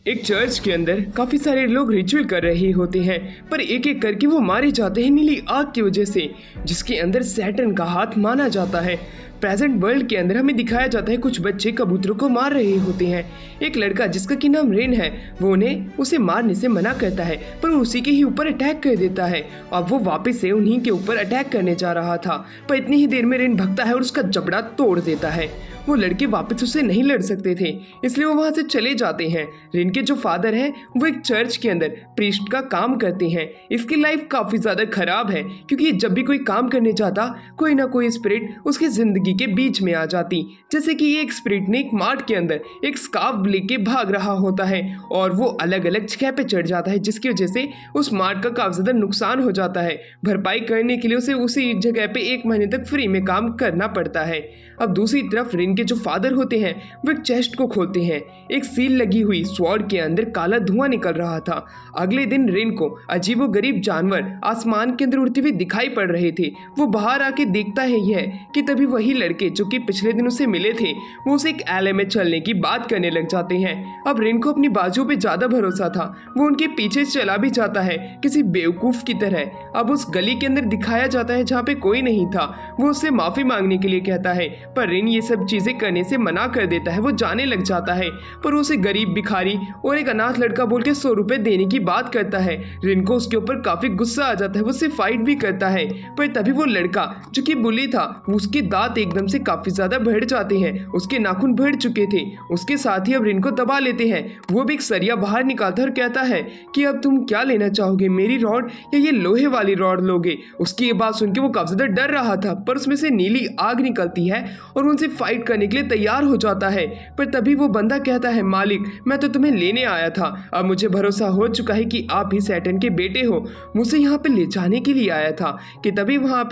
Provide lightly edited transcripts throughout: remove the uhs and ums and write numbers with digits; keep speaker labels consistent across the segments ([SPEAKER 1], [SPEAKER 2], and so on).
[SPEAKER 1] एक चर्च के अंदर काफी सारे लोग रिचुअल कर रहे होते हैं, पर एक एक करके वो मारे जाते हैं नीली आग की वजह से, जिसके अंदर सैटर्न का हाथ माना जाता है। प्रेजेंट वर्ल्ड के अंदर हमें दिखाया जाता है कुछ बच्चे कबूतरों को मार रहे होते हैं। एक लड़का जिसका की नाम रेन है, वो उन्हें उसे मारने से मना करता है, पर उसी के ही ऊपर अटैक कर देता है। अब वो वापस से उन्हीं के ऊपर अटैक करने जा रहा था, पर इतनी ही देर में रेन भगता है और उसका जबड़ा तोड़ देता है। वो लड़के वापस उससे नहीं लड़ सकते थे, इसलिए वो वहाँ से चले जाते हैं। रेन के जो फादर हैं वो एक चर्च के अंदर प्रीस्ट का काम करते हैं। इसकी लाइफ काफ़ी ज़्यादा खराब है, क्योंकि जब भी कोई काम करने जाता कोई ना कोई स्पिरिट उसकी ज़िंदगी के बीच में आ जाती। जैसे कि ये एक स्पिरिट ने एक मार्ट के अंदर एक स्कार्फ लेके भाग रहा होता है और वो अलग अलग जगह पे चढ़ जाता है, जिसकी वजह से उस मार्ट का काफ़ी ज़्यादा नुकसान हो जाता है। भरपाई करने के लिए उसे उसी जगह पे 1 महीने तक फ्री में काम करना पड़ता है। अब दूसरी तरफ रेन के जो फादर होते हैं वो एक चेस्ट को खोलते हैं। एक सील लगी हुई स्वॉर्ड के अंदर काला धुआं निकल रहा था। अगले दिन रेन को अजीबोगरीब जानवर आसमान के अंदर उड़ते हुए दिखाई पड़ रहे थे। वो बाहर आके देखता है यह कि तभी वही लड़के जो कि पिछले दिन उसे मिले थे वो उसे एक एले में चलने की बात करने लग जाते हैं। अब रेन को अपनी बाजुओं पे ज्यादा भरोसा था, वो उनके पीछे चला भी जाता है किसी बेवकूफ की तरह। अब उस गली के अंदर दिखाया जाता है जहाँ पे कोई नहीं था। वो उससे माफी मांगने के लिए कहता है, पर रेन ये सब चीजें करने से मना कर देता है। वो जाने लग जाता है, पर उसे गरीब भिखारी और एक अनाथ लड़का बोल के 100 रुपए देने की बात करता है। रेन को उसके ऊपर काफी गुस्सा आ जाता है, वो उससे फाइट भी करता है, पर तभी वो लड़का जो कि बुली था उसके दांत एकदम से काफी ज्यादा बढ़ जाते हैं, उसके नाखून बढ़ चुके थे। उसके साथ ही अब रेन को दबा लेते हैं। वो भी एक सरिया बाहर निकालता है और कहता है कि अब तुम क्या लेना चाहोगे, मेरी रॉड या ये लोहे वाली रॉड लोगे। उसकी ये बात सुन के वो काफी ज्यादा डर रहा था, पर उसमें से नीली आग निकलती है और उनसे फाइट करने के लिए तैयार हो जाता है। पर तभी वो बंदा कहता है, मालिक मैं तो तुम्हें लेने आया था, अब मुझे भरोसा हो चुका है कि आप ही सैटर्न के बेटे हो, मुझे यहाँ पे ले जाने के लिए आया था। कि तभी वहाँ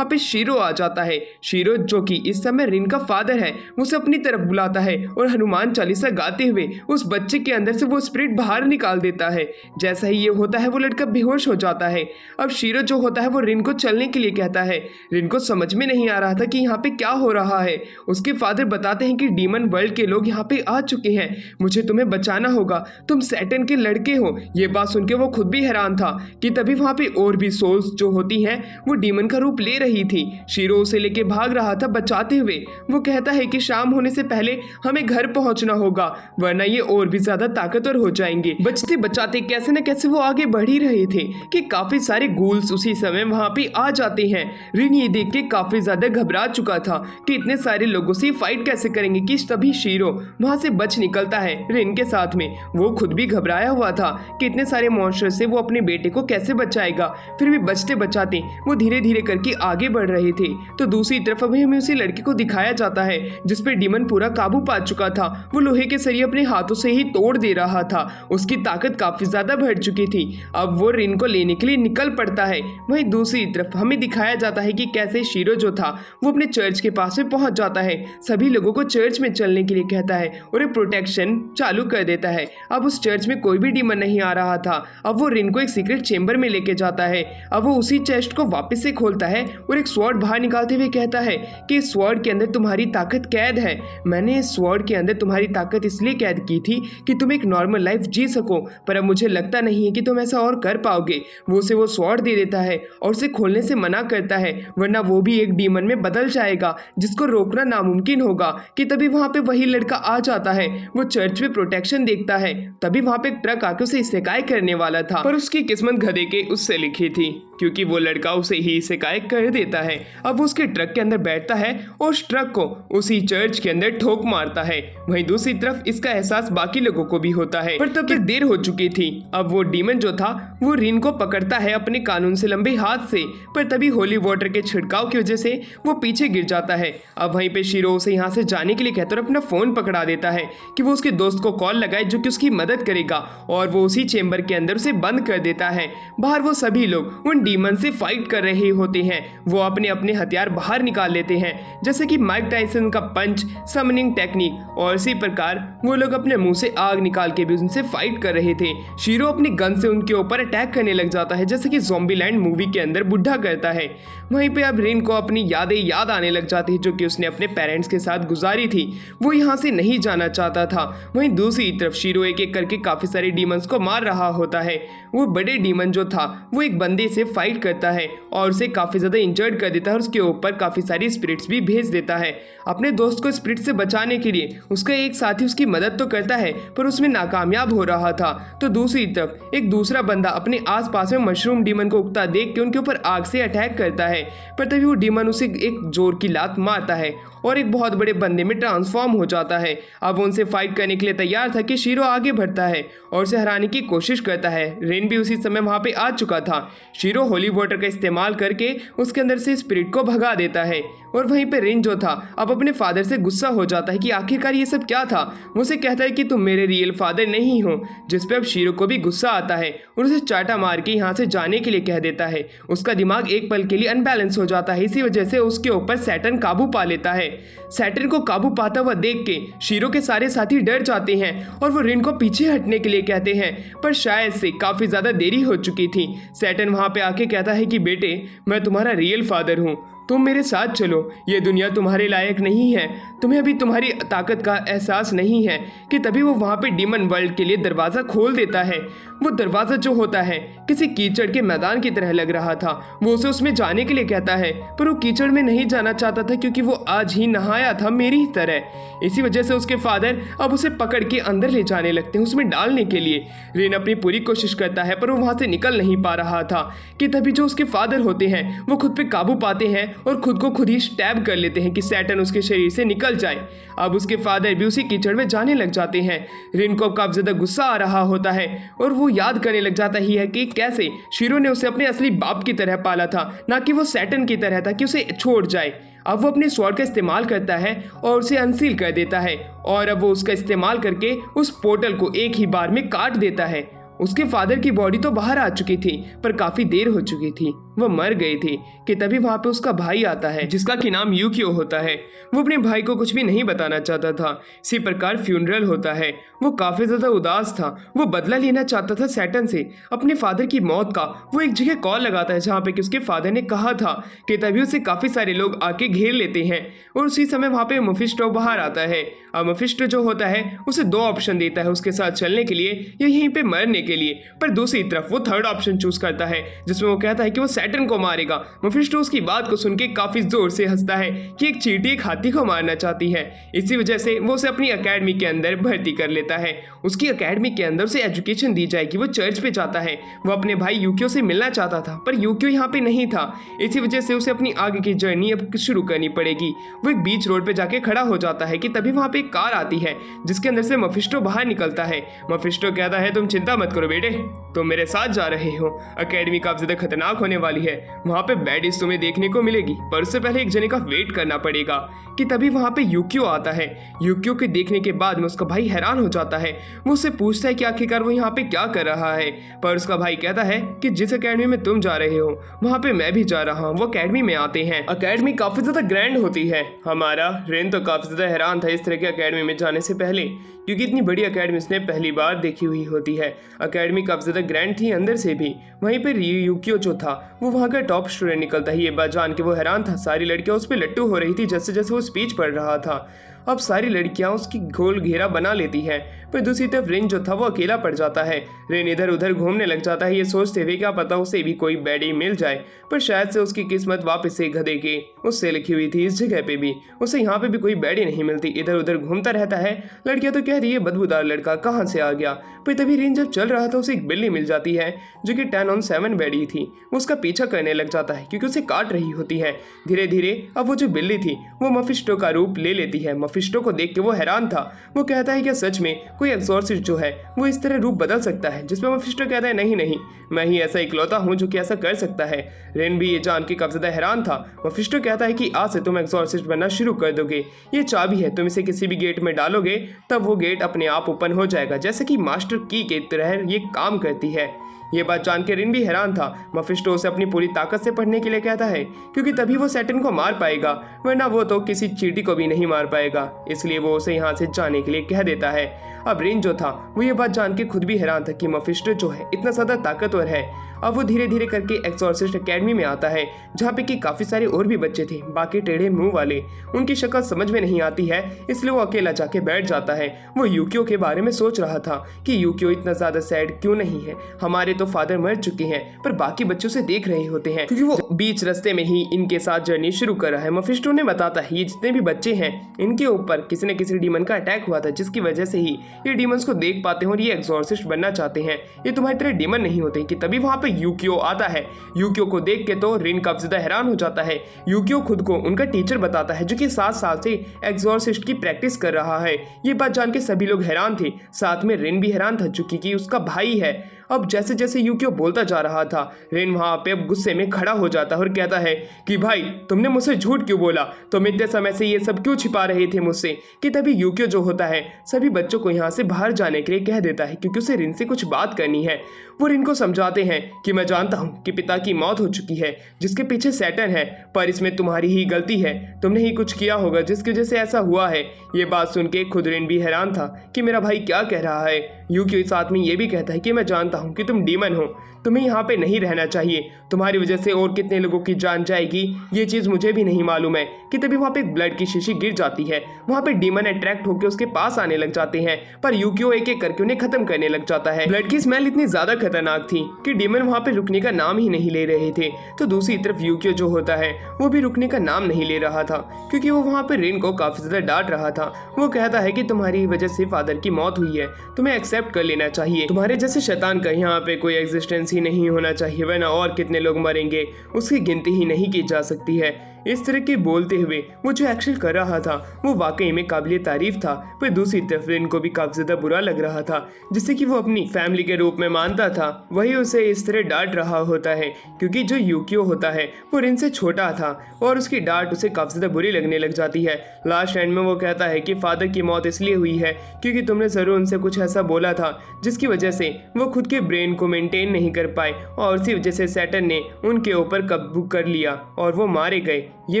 [SPEAKER 1] पे शीरो आ जाता है। शीरो जो कि इस समय रेन का फादर है, उसे अपनी तरफ बुलाता है और हनुमान चालीसा गाते हुए उस बच्चे के अंदर से वो स्पिरिट बाहर निकाल देता है। जैसा ही ये होता है वो लड़का बेहोश हो जाता है। अब शीरो जो होता है वो रेन को चलने के लिए कहता है। रेन को समझ में नहीं आ रहा था कि यहाँ पे क्या हो रहा है। उसके फादर बताते हैं कि डीमन वर्ल्ड के लोग यहाँ पे आ चुके हैं, मुझे तुम्हें बचाना होगा, तुम सैटर्न के लड़के हो। ये बात सुन के वो खुद भी हैरान था कि तभी वहाँ पे और भी सोल्स जो होती हैं वो डीमन का रूप ले रही थी। शीरो उसे लेके भाग रहा था बचाते हुए। वो कहता है कि शाम होने से पहले हमें घर पहुंचना होगा, वरना ये और भी ज्यादा ताकतवर हो जाएंगे। बचते बचाते कैसे न कैसे वो आगे बढ़ ही रहे थे कि काफी सारे गूल्स उसी समय वहाँ पे आ जाते हैं। रिन ये देख के काफी ज्यादा घबरा चुका था कि इतने सारे लोगों से फाइट कैसे करेंगे। कि तभी शीरो वहां से बच निकलता है रेन के साथ में। वो खुद भी घबराया हुआ था कि इतने सारे मॉन्स्टर से वो अपने बेटे को कैसे बचाएगा। फिर भी बचते बचाते वो धीरे धीरे करके आगे बढ़ रहे थे। तो दूसरी तरफ अभी हमें उसी लड़के को दिखाया जाता है जिस पे डीमन पूरा काबू पा चुका था। वो लोहे के सरिये अपने हाथों से ही तोड़ दे रहा था, उसकी ताकत काफी ज्यादा बढ़ चुकी थी। अब वो रेन को लेने के लिए निकल पड़ता है। वहीं दूसरी तरफ हमें दिखाया जाता है कि कैसे शीरो जो था वो अपने चर्च के पास में पहुंच जाता है, सभी लोगों को चर्च में चलने के लिए कहता है और एक प्रोटेक्शन चालू कर देता है। अब उस चर्च में कोई भी डीमन नहीं आ रहा था। अब वो रेन को एक सीक्रेट चेंबर में लेके जाता है। अब वो उसी चेस्ट को वापस से खोलता है और एक स्वॉर्ड बाहर निकालते हुए कहता है कि इस स्वॉर्ड के अंदर तुम्हारी ताकत कैद है। मैंने इस स्वॉर्ड के अंदर तुम्हारी ताकत इसलिए कैद की थी कि तुम एक नॉर्मल लाइफ जी सको, पर अब मुझे लगता नहीं है कि तुम ऐसा और कर पाओगे। वो उसे वो स्वॉर्ड दे देता है और उसे खोलने से मना करता है, वरना वो भी एक डीमन में बदल जाएगा जिसको रोकना नामुमकिन होगा। कि तभी वहाँ पे वही लड़का आ जाता है। वो चर्च में प्रोटेक्शन देखता है, तभी वहाँ पे एक ट्रक आके उसे शिकायत करने वाला था, पर उसकी किस्मत गधे के उससे लिखी थी, क्योंकि वो लड़का उसे ही शिकायत कर देता है। अब वो उसके ट्रक के अंदर बैठता है और उस ट्रक को उसी चर्च के अंदर ठोक मारता है। वहीं दूसरी तरफ इसका एहसास बाकी लोगों को भी होता है, पर तब तक देर हो चुकी थी। अब वो डीमन जो था वो रिन को पकड़ता है अपने कानून से लंबे हाथ से, पर तभी होली वाटर के छिड़काव की वजह से वो पीछे गिर जाता है। अब वहीं पे शीरो उसे यहाँ से जाने के लिए कहता है और अपना फोन पकड़ा देता है कि वो उसके दोस्त को कॉल लगाए जो कि उसकी मदद करेगा, और वो उसी चेंबर के अंदर उसे बंद कर देता है। बाहर वो सभी लोग उन डीमन से फाइट कर रहे होते हैं। वो अपने अपने हथियार बाहर निकाल लेते हैं, जैसे कि माइक टाइसन का पंच, समनिंग टेक्निक, और इसी प्रकार वो लोग अपने मुंह से आग निकाल के भी उनसे फाइट कर रहे थे। शीरो अपनी गन से उनके ऊपर अटैक करने लग जाता है, जैसे कि ज़ॉम्बीलैंड मूवी के अंदर बुढ़ा करता है। वहीं पे अब रिन को अपनी यादें याद आने लग जाती है जो कि उसने अपने पेरेंट्स के साथ गुजारी थी। वो यहाँ से नहीं जाना चाहता था। वहीं दूसरी तरफ शीरो एक एक करके काफी सारे डीमंस को मार रहा होता है। वो बड़े डीमन जो था वो एक बंदे से फाइट करता है और उसे काफी ज्यादा इंजर्ड कर देता है और उसके ऊपर काफी सारी स्पिरिट्स भी भेज देता है। अपने दोस्त को स्पिरिट से बचाने के लिए उसका एक साथी उसकी मदद तो करता है पर उसमें नाकामयाब हो रहा था। तो दूसरी तरफ एक दूसरा बंदा अपने आसपास में मशरूम डीमन को उगता देख के उनके ऊपर आग से अटैक करता है, पर तभी वो डीमन उसे एक जोर की लात मारता है और एक बहुत बड़े बंदे में ट्रांसफॉर्म हो जाता है। अब उनसे फाइट करने के लिए तैयार था कि शीरो आगे बढ़ता है और उसे हराने की कोशिश करता है। रेन भी उसी समय वहां पे आ चुका था। शीरो होली वाटर का इस्तेमाल करके उसके अंदर से स्पिरिट को भगा देता है और वहीं पे रेन जो था अब अपने फादर से गुस्सा हो जाता है कि आखिरकार ये सब क्या था। वो उसे कहता है कि तुम मेरे रियल फादर नहीं हो, जिस पे अब शीरो को भी गुस्सा आता है और उसे चाटा मार के यहाँ से जाने के लिए कह देता है। उसका दिमाग एक पल के लिए अनबैलेंस हो जाता है, इसी वजह से उसके ऊपर सैटर्न काबू पा लेता है। सैटर्न को काबू पाता हुआ देख के शीरो के सारे साथी डर जाते हैं और वो रिन को पीछे हटने के लिए कहते हैं, पर शायद से काफी ज्यादा देरी हो चुकी थी। सैटर्न वहां पे आके कहता है कि बेटे, मैं तुम्हारा रियल फादर हूँ, तुम मेरे साथ चलो, ये दुनिया तुम्हारे लायक नहीं है, तुम्हें अभी तुम्हारी ताकत का एहसास नहीं है। कि तभी वो वहाँ पे डीमन वर्ल्ड के लिए दरवाज़ा खोल देता है। वो दरवाज़ा जो होता है किसी कीचड़ के मैदान की तरह लग रहा था। वो उसे उसमें जाने के लिए कहता है पर वो कीचड़ में नहीं जाना चाहता था क्योंकि वो आज ही नहाया था मेरी ही तरह। इसी वजह से उसके फादर अब उसे पकड़ के अंदर ले जाने लगते हैं उसमें डालने के लिए। रेन अपनी पूरी कोशिश करता है पर वो वहाँ से निकल नहीं पा रहा था। कि तभी जो उसके फादर होते हैं वो खुद पे काबू पाते हैं और खुद को खुद ही स्टैब कर लेते हैं कि सैटर्न उसके शरीर से निकल जाए। अब उसके फादर भी उसी कीचड़ में जाने लग जाते हैं। रेन को काफी ज्यादा गुस्सा आ रहा होता है और वो याद करने लग जाता ही है कि कैसे शीरो ने उसे अपने असली बाप की तरह पाला था, ना कि वो सैटर्न की तरह था कि उसे छोड़ जाए। अब वो अपने स्वॉर्ड का इस्तेमाल करता है और उसे अनसील कर देता है और अब वो उसका इस्तेमाल करके उस पोर्टल को एक ही बार में काट देता है। उसके फादर की बॉडी तो बाहर आ चुकी थी पर काफी देर हो चुकी थी, वो मर गई थी। कि तभी वहां पे उसका भाई आता है जिसका कि नाम यूकियो होता है। वो अपने भाई को कुछ भी नहीं बताना चाहता था। इसी प्रकार फ्यूनरल होता है। वो काफी ज्यादा उदास था। वो बदला लेना चाहता था सैटर्न से अपने फादर की मौत का। वो एक जगह कॉल लगाता है जहाँ पे कि उसके फादर ने कहा था। कि तभी उसे काफी सारे लोग आके घेर लेते हैं और उसी समय वहां पे मेफिस्टो बाहर आता है। अब मेफिस्टो जो होता है उसे दो ऑप्शन देता है उसके साथ चलने के लिए या यहीं पे मरने के लिए, पर दूसरी तरफ वो थर्ड ऑप्शन चूज करता है जिसमें वो कहता है कि वो सैटर्न को मारेगा। मेफिस्टो उसकी बात को सुन के काफी जोर से हंसता है कि एक चींटी एक हाथी को मारना चाहती है। इसी वजह से वो उसे अपनी अकेडमी के अंदर भर्ती कर लेता है। उसकी अकेडमी के अंदर उसे एजुकेशन दी जाएगी। वो चर्च पे जाता है। वो अपने भाई यूकियो से मिलना चाहता था पर यूकियो यहाँ पे नहीं था। इसी वजह से उसे अपनी आगे की जर्नी अब शुरू करनी पड़ेगी। वो एक बीच रोड पे जाके खड़ा हो जाता है कि तभी वहाँ पे एक कार आती है जिसके अंदर से मेफिस्टो बाहर निकलता है। मेफिस्टो कहता है तुम चिंता मत करो बेटे, तुम मेरे साथ जा रहे हो। अकेडमी काफी ज्यादा खतरनाक होने वाली है, वहाँ पे बैडिस तुम्हें देखने को मिलेगी पर उससे पहले एक जने का वेट करना पड़ेगा। कि तभी वहाँ पे यूकियो आता है। यूकियो के देखने के बाद में उसका भाई हैरान हो जाता है। वो उससे पूछता है कि आखिरकार वो यहाँ पे क्या कर रहा है, पर उसका भाई कहता है कि जिस अकेडमी में तुम जा रहे हो वहाँ पे मैं भी जा रहा हूँ। वो अकेडमी में आते हैं। अकेडमी काफी ज्यादा ग्रैंड होती है। हमारा रेन तो काफी ज्यादा हैरान था इस तरह की अकेडमी में जाने से पहले, क्योंकि इतनी बड़ी अकेडमी उसने पहली बार देखी हुई होती है। अकेडमी काफी ज्यादा ग्रैंड थी अंदर से भी। वहीं पर यूकियो जो था वो वहाँ का टॉप स्टूडेंट निकलता है। ये बात जान के वो हैरान था। सारी लड़कियां उस पर लट्टू हो रही थी जैसे जैसे वो स्पीच पढ़ रहा था। अब सारी लड़कियां उसकी गोल घेरा बना लेती हैं, पर दूसरी तरफ रेन जो था वो अकेला पड़ जाता है। रेन इधर उधर घूमने लग जाता है ये सोचते हुए क्या पता उसे भी कोई बैडी मिल जाए, पर शायद से उसकी किस्मत वापस से गधे के उससे लिखी हुई थी। इस जगह पे भी उसे यहाँ पे भी कोई बैडी नहीं मिलती। इधर उधर घूमता रहता है। लड़कियां तो कह रही है बदबूदार लड़का कहाँ से आ गया, पर तभी रेन जब चल रहा था उसे एक बिल्ली मिल जाती है जो कि 10 on 7 बैडी थी। वो उसका पीछा करने लग जाता है क्योंकि उसे काट रही होती है। धीरे धीरे अब वो जो बिल्ली थी वो मेफिस्टो का रूप ले लेती है। मफिस्टो को देख के वो हैरान था। वो कहता है कि सच में कोई एक्सॉर्सिस्ट जो है वो इस तरह रूप बदल सकता है, जिसमें मफिस्टो कहता है नहीं नहीं, मैं ही ऐसा इकलौता हूँ जो कि ऐसा कर सकता है। रेन भी ये जान के काफी ज्यादा हैरान था। मफिस्टो कहता है कि आज से तुम एक्सॉर्सिस्ट बनना शुरू कर दोगे, ये चाबी है, तुम इसे किसी भी गेट में डालोगे तब वो गेट अपने आप ओपन हो जाएगा, जैसे कि मास्टर की के तरह ये काम करती है। ये बात जान के रिन भी हैरान था। मफिस्टो उसे अपनी पूरी ताकत से पढ़ने के लिए कहता है, क्योंकि तभी वो सैटर्न को मार पाएगा, वरना वो तो किसी चींटी को भी नहीं मार पाएगा। इसलिए वो उसे यहाँ से जाने के लिए कह देता है। अब रिन जो था वो ये बात जान के खुद भी हैरान था कि मफिस्टो जो है इतना ज़्यादा ताकतवर है। अब वो धीरे धीरे करके एक्सॉर्सिस्ट एकेडमी में आता है, जहाँ पे कि काफ़ी सारे और भी बच्चे थे, बाकी टेढ़े मुंह वाले। उनकी शक्ल समझ में नहीं आती है, इसलिए वो अकेला जाके बैठ जाता है। वो यूकियो के बारे में सोच रहा था कि यूकियो इतना ज़्यादा सैड क्यों नहीं है, हमारे तो फादर मर चुके हैं, पर बाकी बच्चों से देख रहे होते हैं, क्योंकि वो बीच रास्ते में ही इनके साथ जर्नी शुरू कर रहा है। मफिस्टो ने बताता है ये जितने भी बच्चे हैं इनके ऊपर किसी न किसी डीमन का अटैक हुआ था, जिसकी वजह से ही ये डीमंस को देख पाते हैं और ये एक्सॉर्सिस्ट बनना चाहते हैं। ये तुम्हारी तरह डीमन नहीं होते। कि तभी वहाँ पे यूकियो आता है। यूकियो को देख के तो रिन काफी ज्यादा हैरान हो जाता है। यूकियो खुद को उनका टीचर बताता है, जो कि 7 साल से एक्सॉर्सिस्ट की प्रैक्टिस कर रहा है। ये बात जान के सभी लोग हैरान थे, साथ में रिन भी हैरान था, चूंकि कि उसका भाई है। अब जैसे जैसे यूकियो बोलता जा रहा था, रिन वहाँ पे अब गुस्से में खड़ा हो जाता है और कहता है कि भाई तुमने मुझसे झूठ क्यों बोला, तुम इतने समय से ये सब क्यों छिपा रहे थे मुझसे। कि तभी यूकियो जो होता है सभी बच्चों को यहाँ से बाहर जाने के लिए कह देता है, क्योंकि उसे रिन से कुछ बात करनी है। वो रिन को समझाते हैं कि मैं जानता हूँ कि पिता की मौत हो चुकी है, जिसके पीछे सैटर्न है, पर इसमें तुम्हारी ही गलती है, तुमने ही कुछ किया होगा जिसकी वजह से ऐसा हुआ है। ये बात सुन के खुद रिन भी हैरान था कि मेरा भाई क्या कह रहा है। यूकियो साथ में ये भी कहता है कि मैं जानता हूँ कि तुम डीमन हो, तुम्हें यहाँ पे नहीं रहना चाहिए, तुम्हारी वजह से और कितने लोगों की जान जाएगी ये चीज़ मुझे भी नहीं मालूम है। कि तभी वहाँ पे एक ब्लड की शीशी गिर जाती है। वहाँ पे डीमन अट्रैक्ट होकर उसके पास आने लग जाते हैं, पर यूकियो एक एक करके उन्हें खत्म करने लग जाता है। ब्लड की स्मेल इतनी ज्यादा खतरनाक थी कि डीमन वहाँ पे रुकने का नाम ही नहीं ले रहे थे। तो दूसरी तरफ यूकियो जो होता है वो भी रुकने का नाम नहीं ले रहा था, क्योंकि वो वहाँ पे रिन को काफी ज्यादा डांट रहा था। वो कहता है कि तुम्हारी वजह से फादर की मौत हुई है, तुम्हें एक्सेप्ट कर लेना चाहिए, तुम्हारे जैसे शैतान का यहाँ पे कोई एग्जिस्टेंस ही नहीं होना चाहिए, वरना और कितने लोग मरेंगे उसकी गिनती ही नहीं की जा सकती है। इस तरह के बोलते हुए वो जो एक्शन कर रहा था वो वाकई में काबिल तारीफ था, पर दूसरी तरफ रिन को भी काफी ज्यादा बुरा लग रहा था, जिससे कि वो अपनी फैमिली के रूप में मानता था, वही उसे इस तरह डांट रहा होता है। क्योंकि जो यूकियो होता है वो रिन से छोटा था और उसकी डांट उसे काफी ज्यादा बुरी लगने लग जाती है। लास्ट एंड में वो कहता है कि फादर की मौत इसलिए हुई है क्योंकि तुमने जरूर उनसे कुछ ऐसा बोला था जिसकी वजह से वो खुद के ब्रेन को मेंटेन नहीं कर पाए, और उसी वजह से सैटर्न ने उनके ऊपर कब्जा कर लिया और वो मारे गए। ये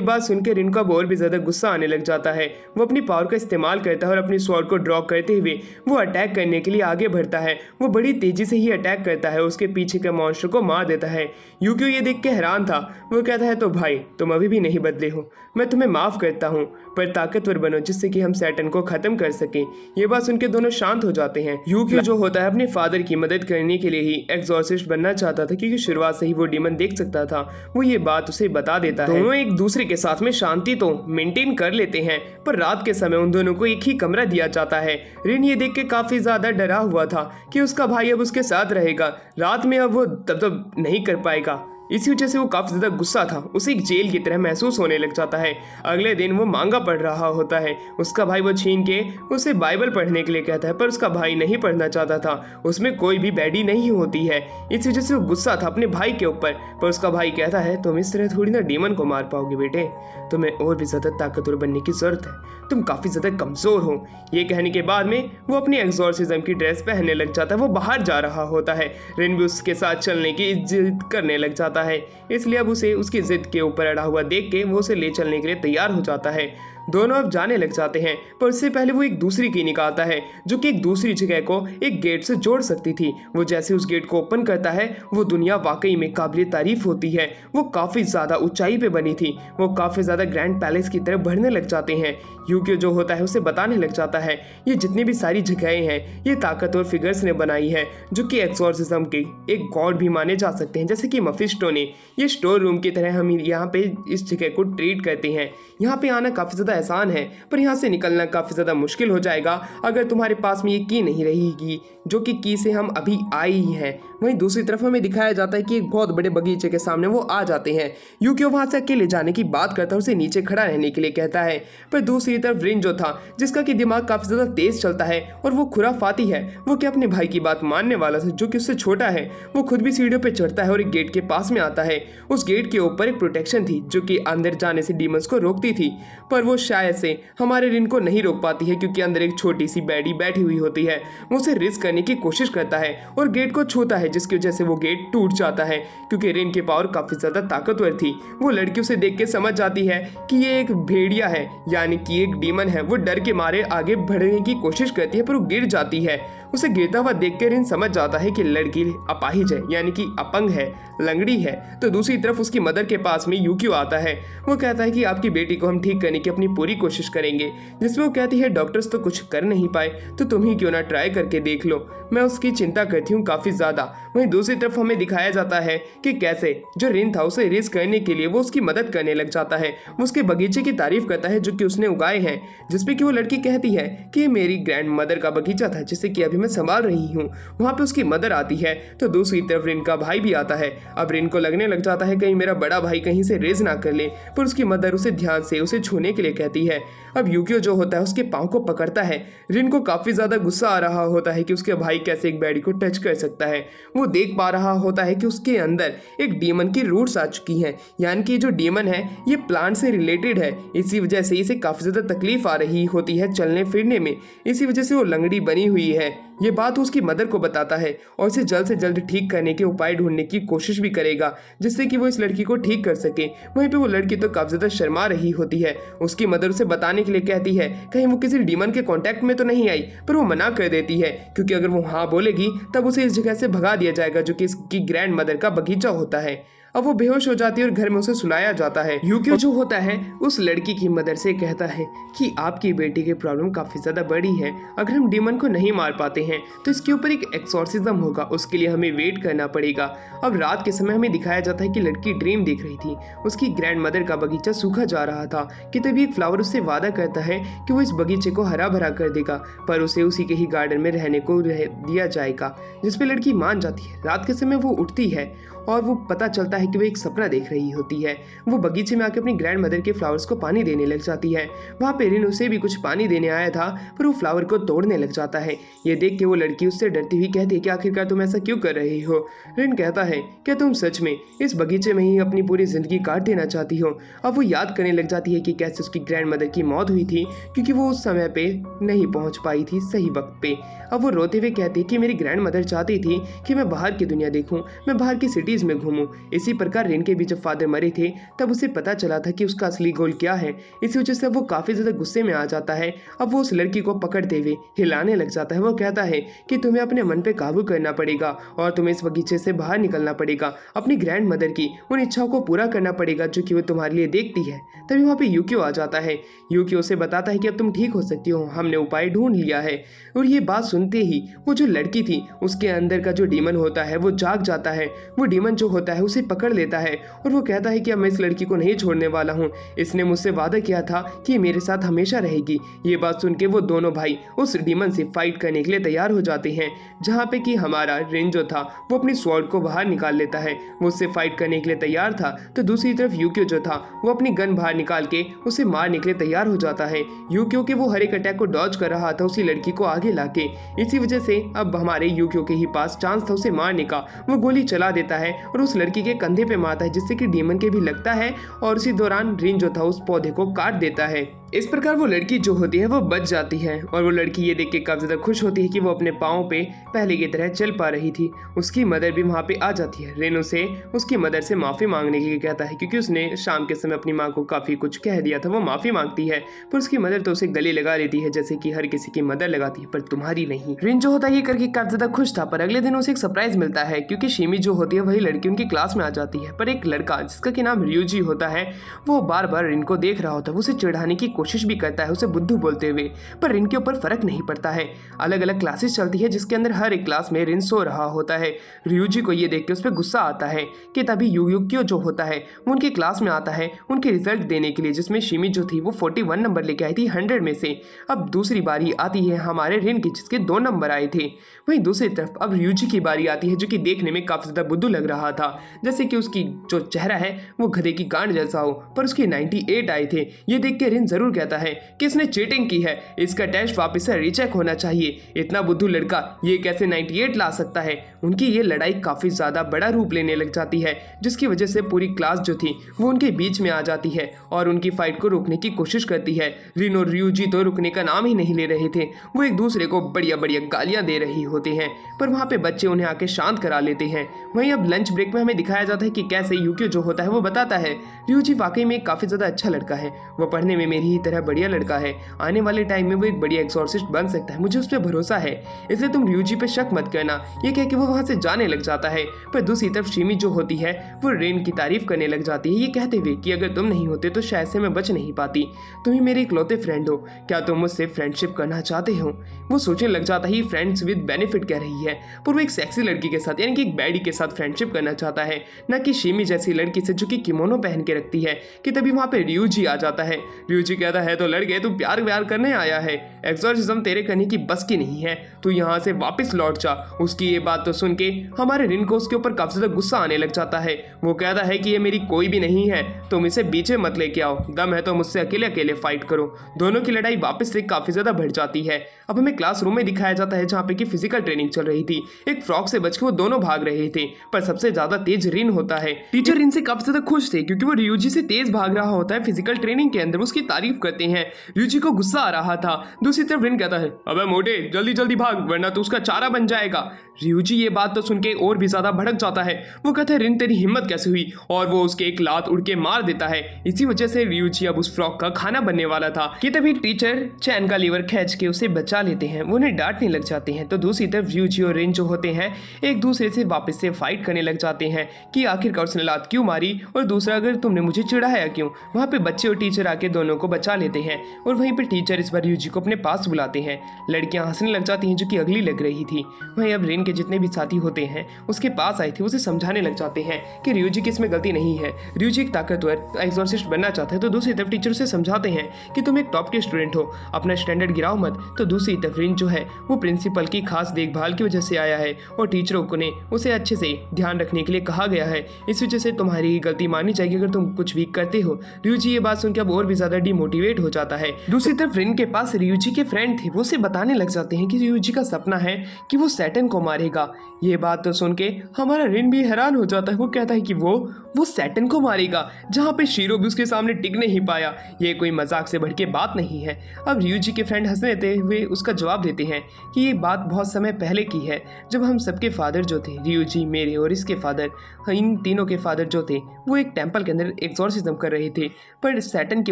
[SPEAKER 1] बात सुनकर रिन को और भी ज्यादा गुस्सा आने लग जाता है। वो अपनी पावर का इस्तेमाल करता है और अपनी स्वॉर्ड को ड्रॉ करते हुए वो अटैक करने के लिए आगे बढ़ता है। वो बड़ी तेजी से ही अटैक करता है, उसके पीछे के मॉन्स्टर को मार देता है। यूकियो ये देख के हैरान था। वो कहता है तो भाई तुम अभी भी नहीं बदले हो, मैं तुम्हें माफ करता हूँ, पर ताकतवर बनो जिससे कि हम सैटर्न को खत्म कर सके। ये बात सुनकर दोनों शांत हो जाते हैं। यूकियो जो होता है अपने फादर की मदद करने के लिए ही एक्सॉर्सिस्ट बनना चाहता था, क्योंकि शुरुआत से ही वो डीमन देख सकता था। वो ये बात उसे बता देता है। दोनों एक दूसरे के साथ में शांति तो मेंटेन कर लेते हैं, पर रात के समय उन दोनों को एक ही कमरा दिया जाता है। रिन ये देख के काफी ज्यादा डरा हुआ था कि उसका भाई अब उसके साथ रहेगा, रात में अब वो तब नहीं कर पाएगा। इसी वजह से वो काफी ज्यादा गुस्सा था, उसे एक जेल की तरह महसूस होने लग जाता है। अगले दिन वो मांगा पढ़ रहा होता है। उसका भाई वो छीन के उसे बाइबल पढ़ने के लिए कहता है, पर उसका भाई नहीं पढ़ना चाहता था, उसमें कोई भी बैडी नहीं होती है। इस वजह से वो गुस्सा था अपने भाई के ऊपर, पर उसका भाई कहता है तुम इस तरह थोड़ी ना डीमन को मार पाओगे बेटे, तुम्हें और भी ज्यादा ताकतवर बनने की जरूरत है, तुम काफी ज्यादा कमजोर हो। ये कहने के बाद में वो अपनी एक्सॉर्सिज्म की ड्रेस पहनने लग जाता है। वो बाहर जा रहा होता है। रिन भी उसके साथ चलने की जिद करने लग जाता है, इसलिए अब उसे उसकी जिद के ऊपर अड़ा हुआ देख के वो उसे ले चलने के लिए तैयार हो जाता है। दोनों अब जाने लग जाते हैं, पर उससे पहले वो एक दूसरी की निकालता है जो कि एक दूसरी जगह को एक गेट से जोड़ सकती थी। वो जैसे उस गेट को ओपन करता है वो दुनिया वाकई में काबिल तारीफ होती है। वो काफ़ी ज़्यादा ऊंचाई पे बनी थी, वो काफ़ी ज़्यादा ग्रैंड पैलेस की तरफ बढ़ने लग जाते हैं। यूकियो जो होता है उसे बताने लग जाता है ये जितनी भी सारी जगहें हैं ये ताकतवर फिगर्स ने बनाई है, जो कि एक्सॉर्सिज्म के एक गॉड भी माने जा सकते हैं, जैसे कि मफिस्टो ने। ये स्टोर रूम की तरह हम यहाँ पे इस जगह को ट्रीट करते हैं। यहाँ पे आना काफ़ी ज़्यादा आसान है, पर यहाँ से निकलना काफ़ी ज़्यादा मुश्किल हो जाएगा अगर तुम्हारे पास में ये की नहीं रहेगी, जो कि की से हम अभी आए ही हैं। वहीं दूसरी तरफ हमें दिखाया जाता है कि एक बहुत बड़े बगीचे के सामने वो आ जाते हैं। यूकियो वहाँ से अकेले जाने की बात करता है, उसे नीचे खड़ा रहने के लिए कहता है। पर दूसरी तरफ रिन जो था, जिसका कि दिमाग काफ़ी ज़्यादा तेज चलता है और वो खुराफाती है, वो क्या अपने भाई की बात मानने वाला था जो कि उससे छोटा है। वो खुद भी सीढ़ियों पर चढ़ता है और एक गेट के पास में आता है। उस गेट के ऊपर एक प्रोटेक्शन थी जो कि अंदर जाने से डीमंस को रोकती थी, पर वो शायद से हमारे रिन को नहीं रोक पाती है क्योंकि अंदर एक छोटी सी बैडी बैठी हुई होती है। वो उसे रिस्क करने की कोशिश करता है और गेट को छूता है, जिसकी वजह से वो गेट टूट जाता है। क्योंकि रिन की पावर काफी ज्यादा ताकतवर थी, वो लड़की उसे देख के समझ जाती है कि ये एक भेड़िया है, यानी कि एक डीमन है। वो डर के मारे आगे बढ़ने की कोशिश करती है पर वो गिर जाती है। उसे गिरता हुआ देखकर रिन समझ जाता है कि लड़की अपाहिज है, यानी कि अपंग है, लंगड़ी है। तो दूसरी तरफ उसकी मदर के पास में यूकियो आता है। वो कहता है कि आपकी बेटी को हम ठीक करने की अपनी पूरी कोशिश करेंगे, जिसमें वो कहती है डॉक्टर्स तो कुछ कर नहीं पाए, तो तुम ही क्यों ना ट्राई करके देख लो। मैं उसकी चिंता करती हूँ काफ़ी ज़्यादा। वहीं दूसरी तरफ हमें दिखाया जाता है कि कैसे जो रिन था उसे रेस करने के लिए वो उसकी मदद करने लग जाता है। वो उसके बगीचे की तारीफ करता है जो कि उसने उगाए हैं, जिसपे कि वो लड़की कहती है कि ये मेरी ग्रैंड मदर का बगीचा था जिसे कि अभी मैं संभाल रही हूँ। वहाँ पे उसकी मदर आती है तो दूसरी तरफ रिन का भाई भी आता है। अब रिन को लगने लग जाता है कहीं मेरा बड़ा भाई कहीं से रेस ना कर ले, पर उसकी मदर उसे ध्यान से उसे छूने के लिए कहती है। अब यूकियो जो होता है उसके पाँव को पकड़ता है। रिन को काफ़ी ज़्यादा गुस्सा आ रहा होता है कि उसके भाई कैसे एक बैडी को टच कर सकता है। वो देख पा रहा होता है कि उसके अंदर एक डीमन की रूट्स आ चुकी हैं, यानी कि जो डीमन है ये प्लांट से रिलेटेड है। इसी वजह से इसे काफ़ी ज़्यादा तकलीफ आ रही होती है चलने फिरने में, इसी वजह से वो लंगड़ी बनी हुई है। ये बात उसकी मदर को बताता है और इसे जल्द से जल्द ठीक करने के उपाय ढूंढने की कोशिश भी करेगा, जिससे कि वो इस लड़की को ठीक कर सके। वहीं पे वो लड़की तो काफ़ी ज़्यादा शर्मा रही होती है। उसकी मदर उसे बताने के लिए कहती है कहीं वो किसी डीमन के कांटेक्ट में तो नहीं आई, पर वो मना कर देती है क्योंकि अगर वो हाँ बोलेगी तब उसे इस जगह से भगा दिया जाएगा जो कि इसकी ग्रैंड मदर का बगीचा होता है। अब वो बेहोश हो जाती है और घर में उसे सुलाया जाता है। यूकियो जो होता है उस लड़की की मदर से कहता है कि आपकी बेटी की प्रॉब्लम काफ़ी ज़्यादा बड़ी है, अगर हम डीमन को नहीं मार पाते हैं तो इसके ऊपर एक एक्सॉर्सिज्म होगा, उसके लिए हमें वेट करना पड़ेगा। अब रात के समय हमें दिखाया जाता है कि लड़की ड्रीम देख रही थी, उसकी ग्रैंड मदर का बगीचा सूखा जा रहा था कि तभी एक फ्लावर उससे वादा करता है कि वो इस बगीचे को हरा भरा कर देगा, पर उसे उसी के ही गार्डन में रहने को दिया जाएगा, जिस पे लड़की मान जाती है। रात के समय वो उठती है और वो पता चलता है कि वो एक सपना देख रही होती है। वो बगीचे में आकर अपनी ग्रैंड मदर के फ्लावर्स को पानी देने लग जाती है। वहाँ पे रिन उसे भी कुछ पानी देने आया था, पर वो फ्लावर को तोड़ने लग जाता है। ये देख के वो लड़की उससे डरती हुई कहती है कि आखिरकार तुम ऐसा क्यों कर रही हो। रिन कहता है क्या तुम सच में इस बगीचे में ही अपनी पूरी जिंदगी काट देना चाहती हो। अब वो याद करने लग जाती है कि कैसे उसकी ग्रैंड मदर की मौत हुई थी क्योंकि वो उस समय पे नहीं पहुँच पाई थी सही वक्त पे। अब वो रोते हुए कहती है कि मेरी ग्रैंड मदर चाहती थी कि मैं बाहर की दुनिया देखूँ, मैं बाहर की सिटीज़ में घूमूँ। इसी प्रकार रिन के भी जब फादर मरे थे तब उसे पता चला था कि उसका असली गोल क्या है। इसी वजह से वो काफ़ी ज़्यादा गुस्से में आ जाता है। अब वो उस लड़की को पकड़ते हुए हिलाने लग जाता है। वो कहता है कि तुम्हें अपने मन पे काबू करना पड़ेगा और तुम्हें इस बगीचे से बाहर निकलना पड़ेगा, अपनी ग्रैंड मदर की उन इच्छाओं को पूरा करना पड़ेगा जो कि वो तुम्हारे लिए देखती है। तभी वहाँ पे यूकियो आ जाता है। यूकियो से बताता है कि अब तुम ठीक हो सकती हो, हमने उपाय ढूंढ लिया है। और ये बात सुनते ही वो जो लड़की थी उसके अंदर का जो डीमन होता है वो जाग जाता है। वो डीमन जो होता है उसे पकड़ लेता है और वो कहता है कि अब मैं इस लड़की को नहीं छोड़ने वाला हूँ, इसने मुझसे वादा किया था कि मेरे साथ हमेशा रहेगी। ये बात सुन के वो दोनों भाई उस डीमन से फाइट करने के लिए तैयार हो जाते हैं, जहाँ पे कि हमारा रिन जो था वो अपनी स्वॉर्ड को बाहर निकाल लेता है, वो उससे फाइट करने के लिए तैयार था। तो दूसरी तरफ यूकियो जो था वो अपनी गन बाहर निकाल के उसे मारने के लिए तैयार हो जाता है। यूकियो के वो हर एक अटैक को डॉज कर रहा था उसी लड़की को आगे लाके। इसी वजह से अब हमारे यूकियो के ही पास चांस था उसे मारने का। वो गोली चला देता है और उस लड़की के कंधे पे मारता है, जिससे कि डीमन के भी लगता है और उसी दौरान रिन जो था उस पौधे को काट देता है। इस प्रकार वो लड़की जो होती है वो बच जाती है और वो लड़की ये देख के काफ़ी ज़्यादा खुश होती है कि वो अपने पाँव पे पहले की तरह चल पा रही थी। उसकी मदर भी वहाँ पे आ जाती है। रिन उसे उसकी मदर से माफ़ी मांगने के लिए कहता है क्योंकि उसने शाम के समय अपनी माँ को काफ़ी कुछ कह दिया था। वो माफ़ी मांगती है पर उसकी मदर तो उसे गले लगा लेती है जैसे कि हर किसी की मदर लगाती है, पर तुम्हारी नहीं। रिन जो होता है ये करके काफ़ी ज़्यादा खुश था, पर अगले दिन उसे एक सरप्राइज मिलता है क्योंकि शिमी जो होती है वही लड़की उनकी क्लास में आ जाती है। पर एक लड़का जिसका कि नाम रियूजी होता है वो बार बार रिन को देख रहा होता है, वो उसे चिढ़ाने की कोशिश भी करता है उसे बुद्धू बोलते हुए, पर रिन के ऊपर फर्क नहीं पड़ता है। अलग अलग क्लासेस चलती है जिसके अंदर हर एक क्लास में रिन सो रहा होता है। रियूजी को ये देख के उस पर गुस्सा आता है कि तभी यूक्यो जो होता है वो उनकी क्लास में आता है उनके रिजल्ट देने के लिए, जिसमें शिमी जो थी वो 41 नंबर लेके आई थी 100 में से। अब दूसरी बारी आती है हमारे रिन की जिसके 2 नंबर आए थे। वहीं दूसरी तरफ अब रियूजी की बारी आती है जो कि देखने में काफी ज्यादा बुद्धू लग रहा था, जैसे कि उसकी जो चेहरा है वो गधे की गांड जैसा हो, पर उसके 98 आए थे। ये देख के रिन जरूर कहता है कि इसने चीटिंग की है, इसका टेस्ट वापस से रीचेक होना चाहिए। इतना बुद्धू लड़का ये कैसे 98 ला सकता है। उनकी ये लड़ाई काफी ज्यादा बड़ा रूप लेने लग जाती है, जिसकी वजह से पूरी क्लास जो थी वो उनके बीच में आ जाती है और उनकी फाइट को रोकने की कोशिश करती है। रिन और रियूजी तो रुकने का नाम ही नहीं ले रहे थे, वो एक दूसरे को बढ़िया बढ़िया गालियां दे रही होते हैं, पर वहाँ पे बच्चे उन्हें आके शांत करा लेते हैं। वहीं अब लंच ब्रेक में हमें दिखाया जाता है कि कैसे यूक्यो जो होता है वो बताता है रियूजी वाकई में काफी ज्यादा अच्छा लड़का है, वो पढ़ने में मेरी ही तरह बढ़िया लड़का है, आने वाले टाइम में वो एक बढ़िया एक्सॉर्सिस्ट बन सकता है, मुझे उस पर भरोसा है, इसलिए तुम रियूजी पे शक मत करना। ये कह के वो वहाँ से जाने लग जाता है। पर दूसरी तरफ शिमी जो होती है वो रेन की तारीफ करने लग जाती है, ये कहते हुए कि अगर तुम नहीं होते तो शायद से मैं बच नहीं पाती, तुम ही मेरे इकलौते फ्रेंड हो, क्या तुम मुझसे फ्रेंडशिप करना चाहते हो। वो सोचने लग जाता है फ्रेंड्स विद बेनिफिट कह रही है, पर वो एक सेक्सी लड़की के साथ यानी कि एक बैडी के साथ फ्रेंडशिप करना चाहता है, न कि शिमी जैसी लड़की से जो कि किमोनो पहन के रखती है। कि तभी वहाँ पे रियूजी आ जाता है। रियूजी कहता है तो लड़के तू प्यार व्यार करने आया है, एक्सॉर्सिज्म तेरे करने की बस की नहीं है, तू यहाँ से वापस लौट जा। उसकी ये बात तो सुन के हमारे रिन को उसके ऊपर काफी ज्यादा गुस्सा आने लग जाता है। वो कहता है कि ये मेरी कोई भी नहीं है, तुम इसे बीच में मत लेके आओ, दम है तो मुझसे अकेले अकेले फाइट करो। दोनों की लड़ाई वापस से काफी ज्यादा बढ़ जाती है। अब हमें क्लासरूम में दिखाया जाता है जहाँ पे कि फिजिकल ट्रेनिंग चल रही थी। एक फ्रॉक से बच के वो दोनों भाग रहे थे, पर सबसे ज्यादा तेज रिन होता है। टीचर रिन से काफी ज्यादा खुश थे क्योंकि वो रियूजी से तेज भाग रहा होता है फिजिकल ट्रेनिंग के अंदर, उसकी तारीफ करते हैं। रियूजी को गुस्सा आ रहा था। दूसरी तरफ रिन कहता है अबे मोटे जल्दी जल्दी भाग वरना तो उसका चारा बन जाएगा। रियूजी ये बात तो सुन के और भी ज्यादा भड़क जाता है। वो कहता है रिन तेरी हिम्मत कैसे हुई, और वो उसके एक लात उड़ के मार देता है। इसी वजह से रियूजी अब उस फ्रॉक का खाना बनने वाला था कि तभी टीचर चैन का लीवर खींच के उसे बचा लेते हैं, वो उन्हें डांटने लग जाते हैं। तो दूसरी तरफ रियूजी और रिन जो होते हैं एक दूसरे से वापस से फाइट करने लग जाते हैं कि आखिरकार उसने लात क्यों मारी और दूसरा अगर तुमने मुझे चिढ़ाया क्यों। वहाँ पे बच्चे और टीचर आके दोनों को बचा लेते हैं और वहीं पे टीचर इस बार रियूजी को अपने पास बुलाते हैं। लड़कियां हंसने लग जाती हैं जो कि अगली लग रही थी। वहीं अब रिन के जितने भी साथी होते हैं उसके पास आए थे, उसे समझाने लग जाते हैं कि रियूजी की इसमें गलती नहीं है, रियूजी एक ताकतवर एक्सॉर्सिस्ट बनना चाहता है। तो दूसरी तरफ टीचर उसे समझाते हैं कि तुम एक टॉप के स्टूडेंट हो, अपना स्टैंडर्ड गिराओ मत। तो दूसरी तरफ रिन जो है वो प्रिंसिपल की खास देखभाल की वजह से आया है और टीचरों को ने उसे अच्छे से ध्यान रखने के लिए कहा गया है, इस वजह से तुम्हारी गलती मानी जाएगी अगर तुम कुछ भी करते हो। रियूजी ये बात सुनकर अब और भी ज्यादा डिमोटिवेट हो जाता है। दूसरी तरफ रिन के पास रियूजी के फ्रेंड थे, वो उसे बताने लग जाते हैं कि रियूजी का सपना है कि वो सैटर्न को मारेगा। ये बात तो सुन के हमारा रिन भी हैरान हो जाता है। वो कहता है कि वो सैटर्न को मारेगा, जहाँ पे शीरो भी उसके सामने टिक नहीं पाया। ये कोई मजाक से बढ़ के बात नहीं है। अब रियूजी के फ्रेंड हंसने देते हुए उसका जवाब देते हैं कि ये बात बहुत समय पहले की है, जब हम सबके फादर जो थे, रियूजी, मेरे और इसके फादर, इन तीनों के फादर जो थे वो एक टेम्पल के अंदर एक्सॉर्सिज्म कर रहे थे, पर सैटर्न की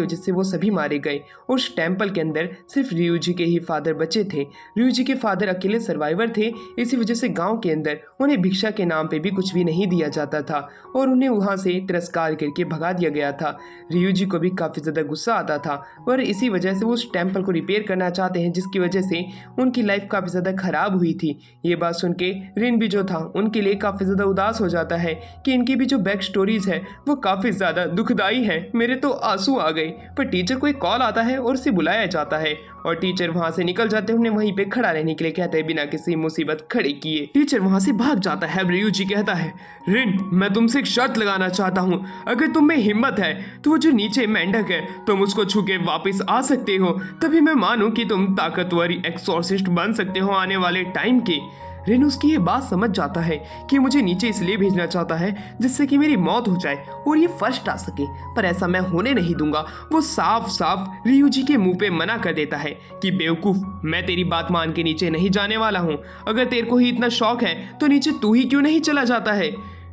[SPEAKER 1] वजह से वो सभी मारे गए। उस टेम्पल के अंदर सिर्फ रियूजी के ही फादर बचे थे। रियूजी के फादर अकेले सर्वाइवर थे, इसी वजह से गांव के अंदर उन्हें भिक्षा के नाम पे भी कुछ भी नहीं दिया जाता था और उन्हें वहां से तिरस्कार करके भगा दिया गया था। रियूजी को भी काफ़ी ज़्यादा गुस्सा आता था और इसी वजह से वो उस टेम्पल को रिपेयर करना चाहते हैं, जिसकी वजह से उनकी लाइफ काफ़ी ज़्यादा ख़राब हुई थी। ये बात सुन के रिन भी जो था उनके लिए काफ़ी ज़्यादा उदास हो जाता है कि इनकी भी जो बैक स्टोरीज है वो काफ़ी ज़्यादा दुखदाई है। मेरे तो आंसू आ गए। पर टीचर को एक कॉल आता है और उसे बुलाया जाता है और टीचर वहाँ से निकल जाते हैं, उन्हें वहीं पे खड़ा रहने के लिए कहते हैं बिना किसी मुसीबत खड़े किए। टीचर वहाँ से भाग जाता है। रियूजी कहता है रिन मैं तुमसे एक शर्त लगाना चाहता हूँ, अगर तुम में हिम्मत है तो वो जो नीचे मेंढक है तुम उसको छू के वापस आ सकते हो, तभी मैं मानूं कि तुम ताकतवर एक्सॉर्सिस्ट बन सकते हो आने वाले टाइम के। रिन उसकी ये बात समझ जाता है कि मुझे नीचे इसलिए भेजना चाहता है जिससे कि मेरी मौत हो जाए और ये फर्स्ट आ सके, पर ऐसा मैं होने नहीं दूंगा। वो साफ साफ रियूजी के मुंह पे मना कर देता है कि बेवकूफ, मैं तेरी बात मान के नीचे नहीं जाने वाला हूँ। अगर तेरे को ही इतना शौक है तो नीचे तू ही क्यों नहीं चला जाता है।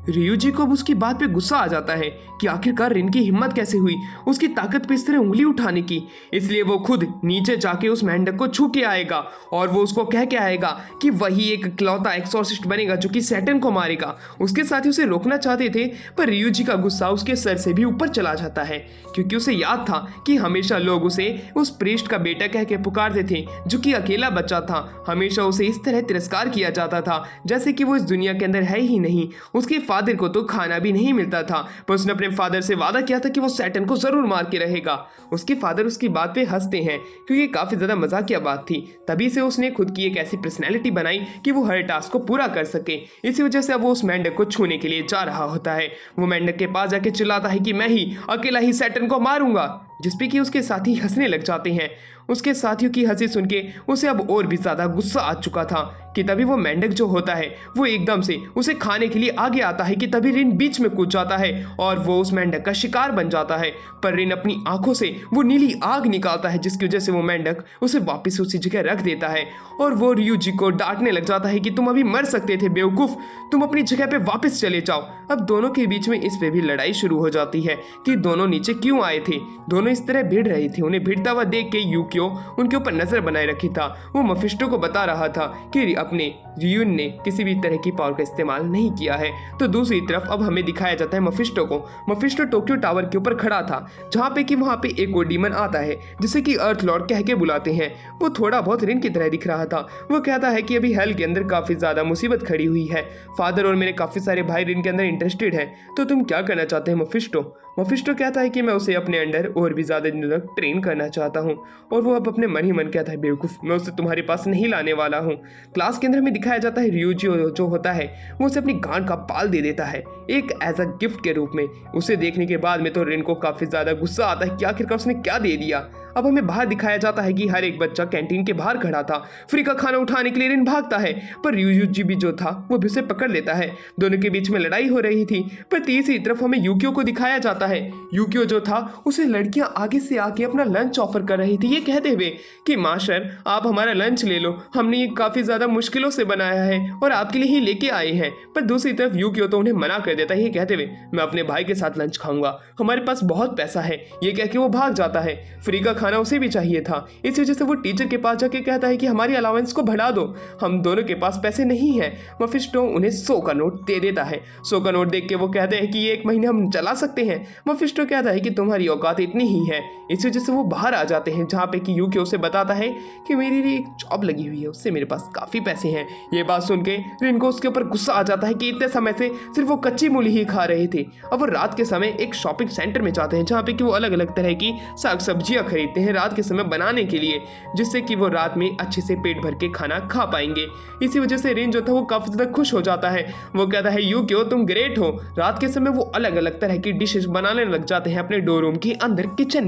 [SPEAKER 1] रियूजी को अब उसकी बात पे गुस्सा आ जाता है कि आखिरकार रिन की हिम्मत कैसे हुई उसकी ताकत पे इस तरह उंगली उठाने की। इसलिए वो खुद नीचे जाके उस मेंढक को छू के आएगा और वो उसको कह के आएगा कि वही एक इकलौता एक्सॉर्सिस्ट बनेगा जो कि सैटर्न को मारेगा। उसके साथ ही उसे रोकना चाहते थे, पर रियूजी का गुस्सा उसके सर से भी ऊपर चला जाता है, क्योंकि उसे याद था कि हमेशा लोग उसे उस प्रीस्ट का बेटा कह के पुकारते थे जो कि अकेला बच्चा था। हमेशा उसे इस तरह तिरस्कार किया जाता था जैसे कि वो इस दुनिया के अंदर है ही नहीं। उसके फादर को तो खाना भी नहीं मिलता था, पर उसने अपने फादर से वादा किया था कि वो सैटर्न को जरूर मार के रहेगा। उसके फादर उसकी बात पे हंसते हैं क्योंकि काफी ज्यादा मजाकिया बात थी। तभी से उसने खुद की एक ऐसी पर्सनैलिटी बनाई कि वो हर टास्क को पूरा कर सके। इसी वजह से अब वो उस मेंढक को छूने के लिए जा रहा होता है। वो मेंढक के पास जाके चिल्लाता है कि मैं ही अकेला ही सैटर्न को मारूंगा, जिसपे कि उसके साथी हंसने लग जाते हैं। उसके साथियों की हंसी सुन के उसे अब और भी ज्यादा गुस्सा आ चुका था कि तभी वो मेंढक जो होता है वो एकदम से उसे खाने के लिए आगे आता है कि तभी रिन बीच में कूद जाता है और वो उस मेंढक का शिकार बन जाता है। पर रिन अपनी आंखों से वो नीली आग निकालता है, जिसकी वजह से वो मेंढक उसे वापस उसी जगह रख देता है और वो रियूजी को डांटने लग जाता है कि तुम अभी मर सकते थे बेवकूफ, तुम अपनी जगह पे वापस चले जाओ। अब दोनों के बीच में इस पे भी लड़ाई शुरू हो जाती है कि दोनों नीचे क्यों आए थे। दोनों इस तरह भिड़ रही थी। उन्हें भिड़ता हुआ देख के यूकियो उनके ऊपर नजर बनाए रखी था। वो मफिस्टो को बता रहा था कि अपने रियून ने किसी भी तरह की पावर का इस्तेमाल नहीं किया है। तो दूसरी तरफ अब हमें दिखाया जाता है मफिस्टो को। मफिस्टो टोक्यो टावर के ऊपर खड़ा था, जहाँ पे कि वहाँ पे एक और डीमन आता है जिसे कि अर्थ लॉर्ड कह के बुलाते हैं। वो थोड़ा बहुत रिन की तरह दिख रहा था। वो कहता है कि अभी हेल के अंदर काफी ज्यादा मुसीबत खड़ी हुई है, फादर और मेरे काफी सारे भाई रिन के अंदर इंटरेस्टेड है, तो तुम क्या करना चाहते हैं मफिस्टो। मफिस्टो कहता है कि मैं उसे अपने अंडर और भी ज्यादा दिनों तक ट्रेन करना चाहता हूँ। और वो अब अपने मन ही मन कहता है बेवकूफ, मैं उसे तुम्हारे पास नहीं लाने वाला हूँ। क्लास के अंदर हमें दिखाया जाता है रियूजी जो होता है वो उसे अपनी गांड का बाल दे देता है एक एज अ गिफ्ट के रूप में। उसे देखने के बाद में तो रिन को काफी ज्यादा गुस्सा आता है कि आखिरकार उसने क्या दे दिया। अब हमें बाहर दिखाया जाता है कि हर एक बच्चा कैंटीन के बाहर खड़ा था। फ्री का खाना उठाने के लिए रिन भागता है, पर रियूजी भी जो था वो भी उसे पकड़ लेता है। दोनों के बीच में लड़ाई हो रही थी, पर तीसरी तरफ हमें यूकियो को दिखाया जाता है। यूकियो जो था उसे लड़कियां आगे से आके अपना लंच ऑफर कर रही थी, ये कहते हुए कि मास्टर आप हमारा लंच ले लो, हमने ये काफी ज्यादा मुश्किलों से बनाया है और आपके लिए ही लेके आए हैं। पर दूसरी तरफ यूकियो तो उन्हें मना कर देता है, ये कहते हुए मैं अपने भाई के साथ लंच खाऊंगा, हमारे पास बहुत पैसा है। ये कह के वो भाग जाता है। फ्री का खाना उसे भी चाहिए था, इस वजह से वो टीचर के पास जाके कहता है कि हमारी अलाउंस को बढ़ा दो, हम दोनों के पास पैसे नहीं है। मफिस्टो उन्हें 100 का नोट दे देता है। 100 का नोट देख के वो कहते हैं कि ये 1 महीने हम चला सकते हैं। मफिस्टो कहता है कि तुम्हारी औकात इतनी ही है। इस वजह से वो बाहर आ जाते हैं, जहाँ पे कि यूकियो उसे बताता है कि मेरे लिए एक जॉब लगी हुई है, उससे मेरे पास काफी पैसे हैं। ये बात सुन के रिन को उसके ऊपर गुस्सा आ जाता है कि इतने समय से सिर्फ वो कच्ची मूली ही खा रहे थे। अब वो रात के समय एक शॉपिंग सेंटर में जाते हैं, जहाँ पे कि वो अलग अलग तरह की साग सब्जियां खरीदते हैं रात के समय बनाने के लिए, जिससे कि वो रात में अच्छे से पेट भर के खाना खा पाएंगे। इसी वजह से रिन जो था वो काफी ज्यादा खुश हो जाता है। वो कहता है यूकियो तुम ग्रेट हो। रात के समय वो अलग अलग तरह की डिशेस बनाने लग जाते हैं अपने डोर रूम के अंदर किचन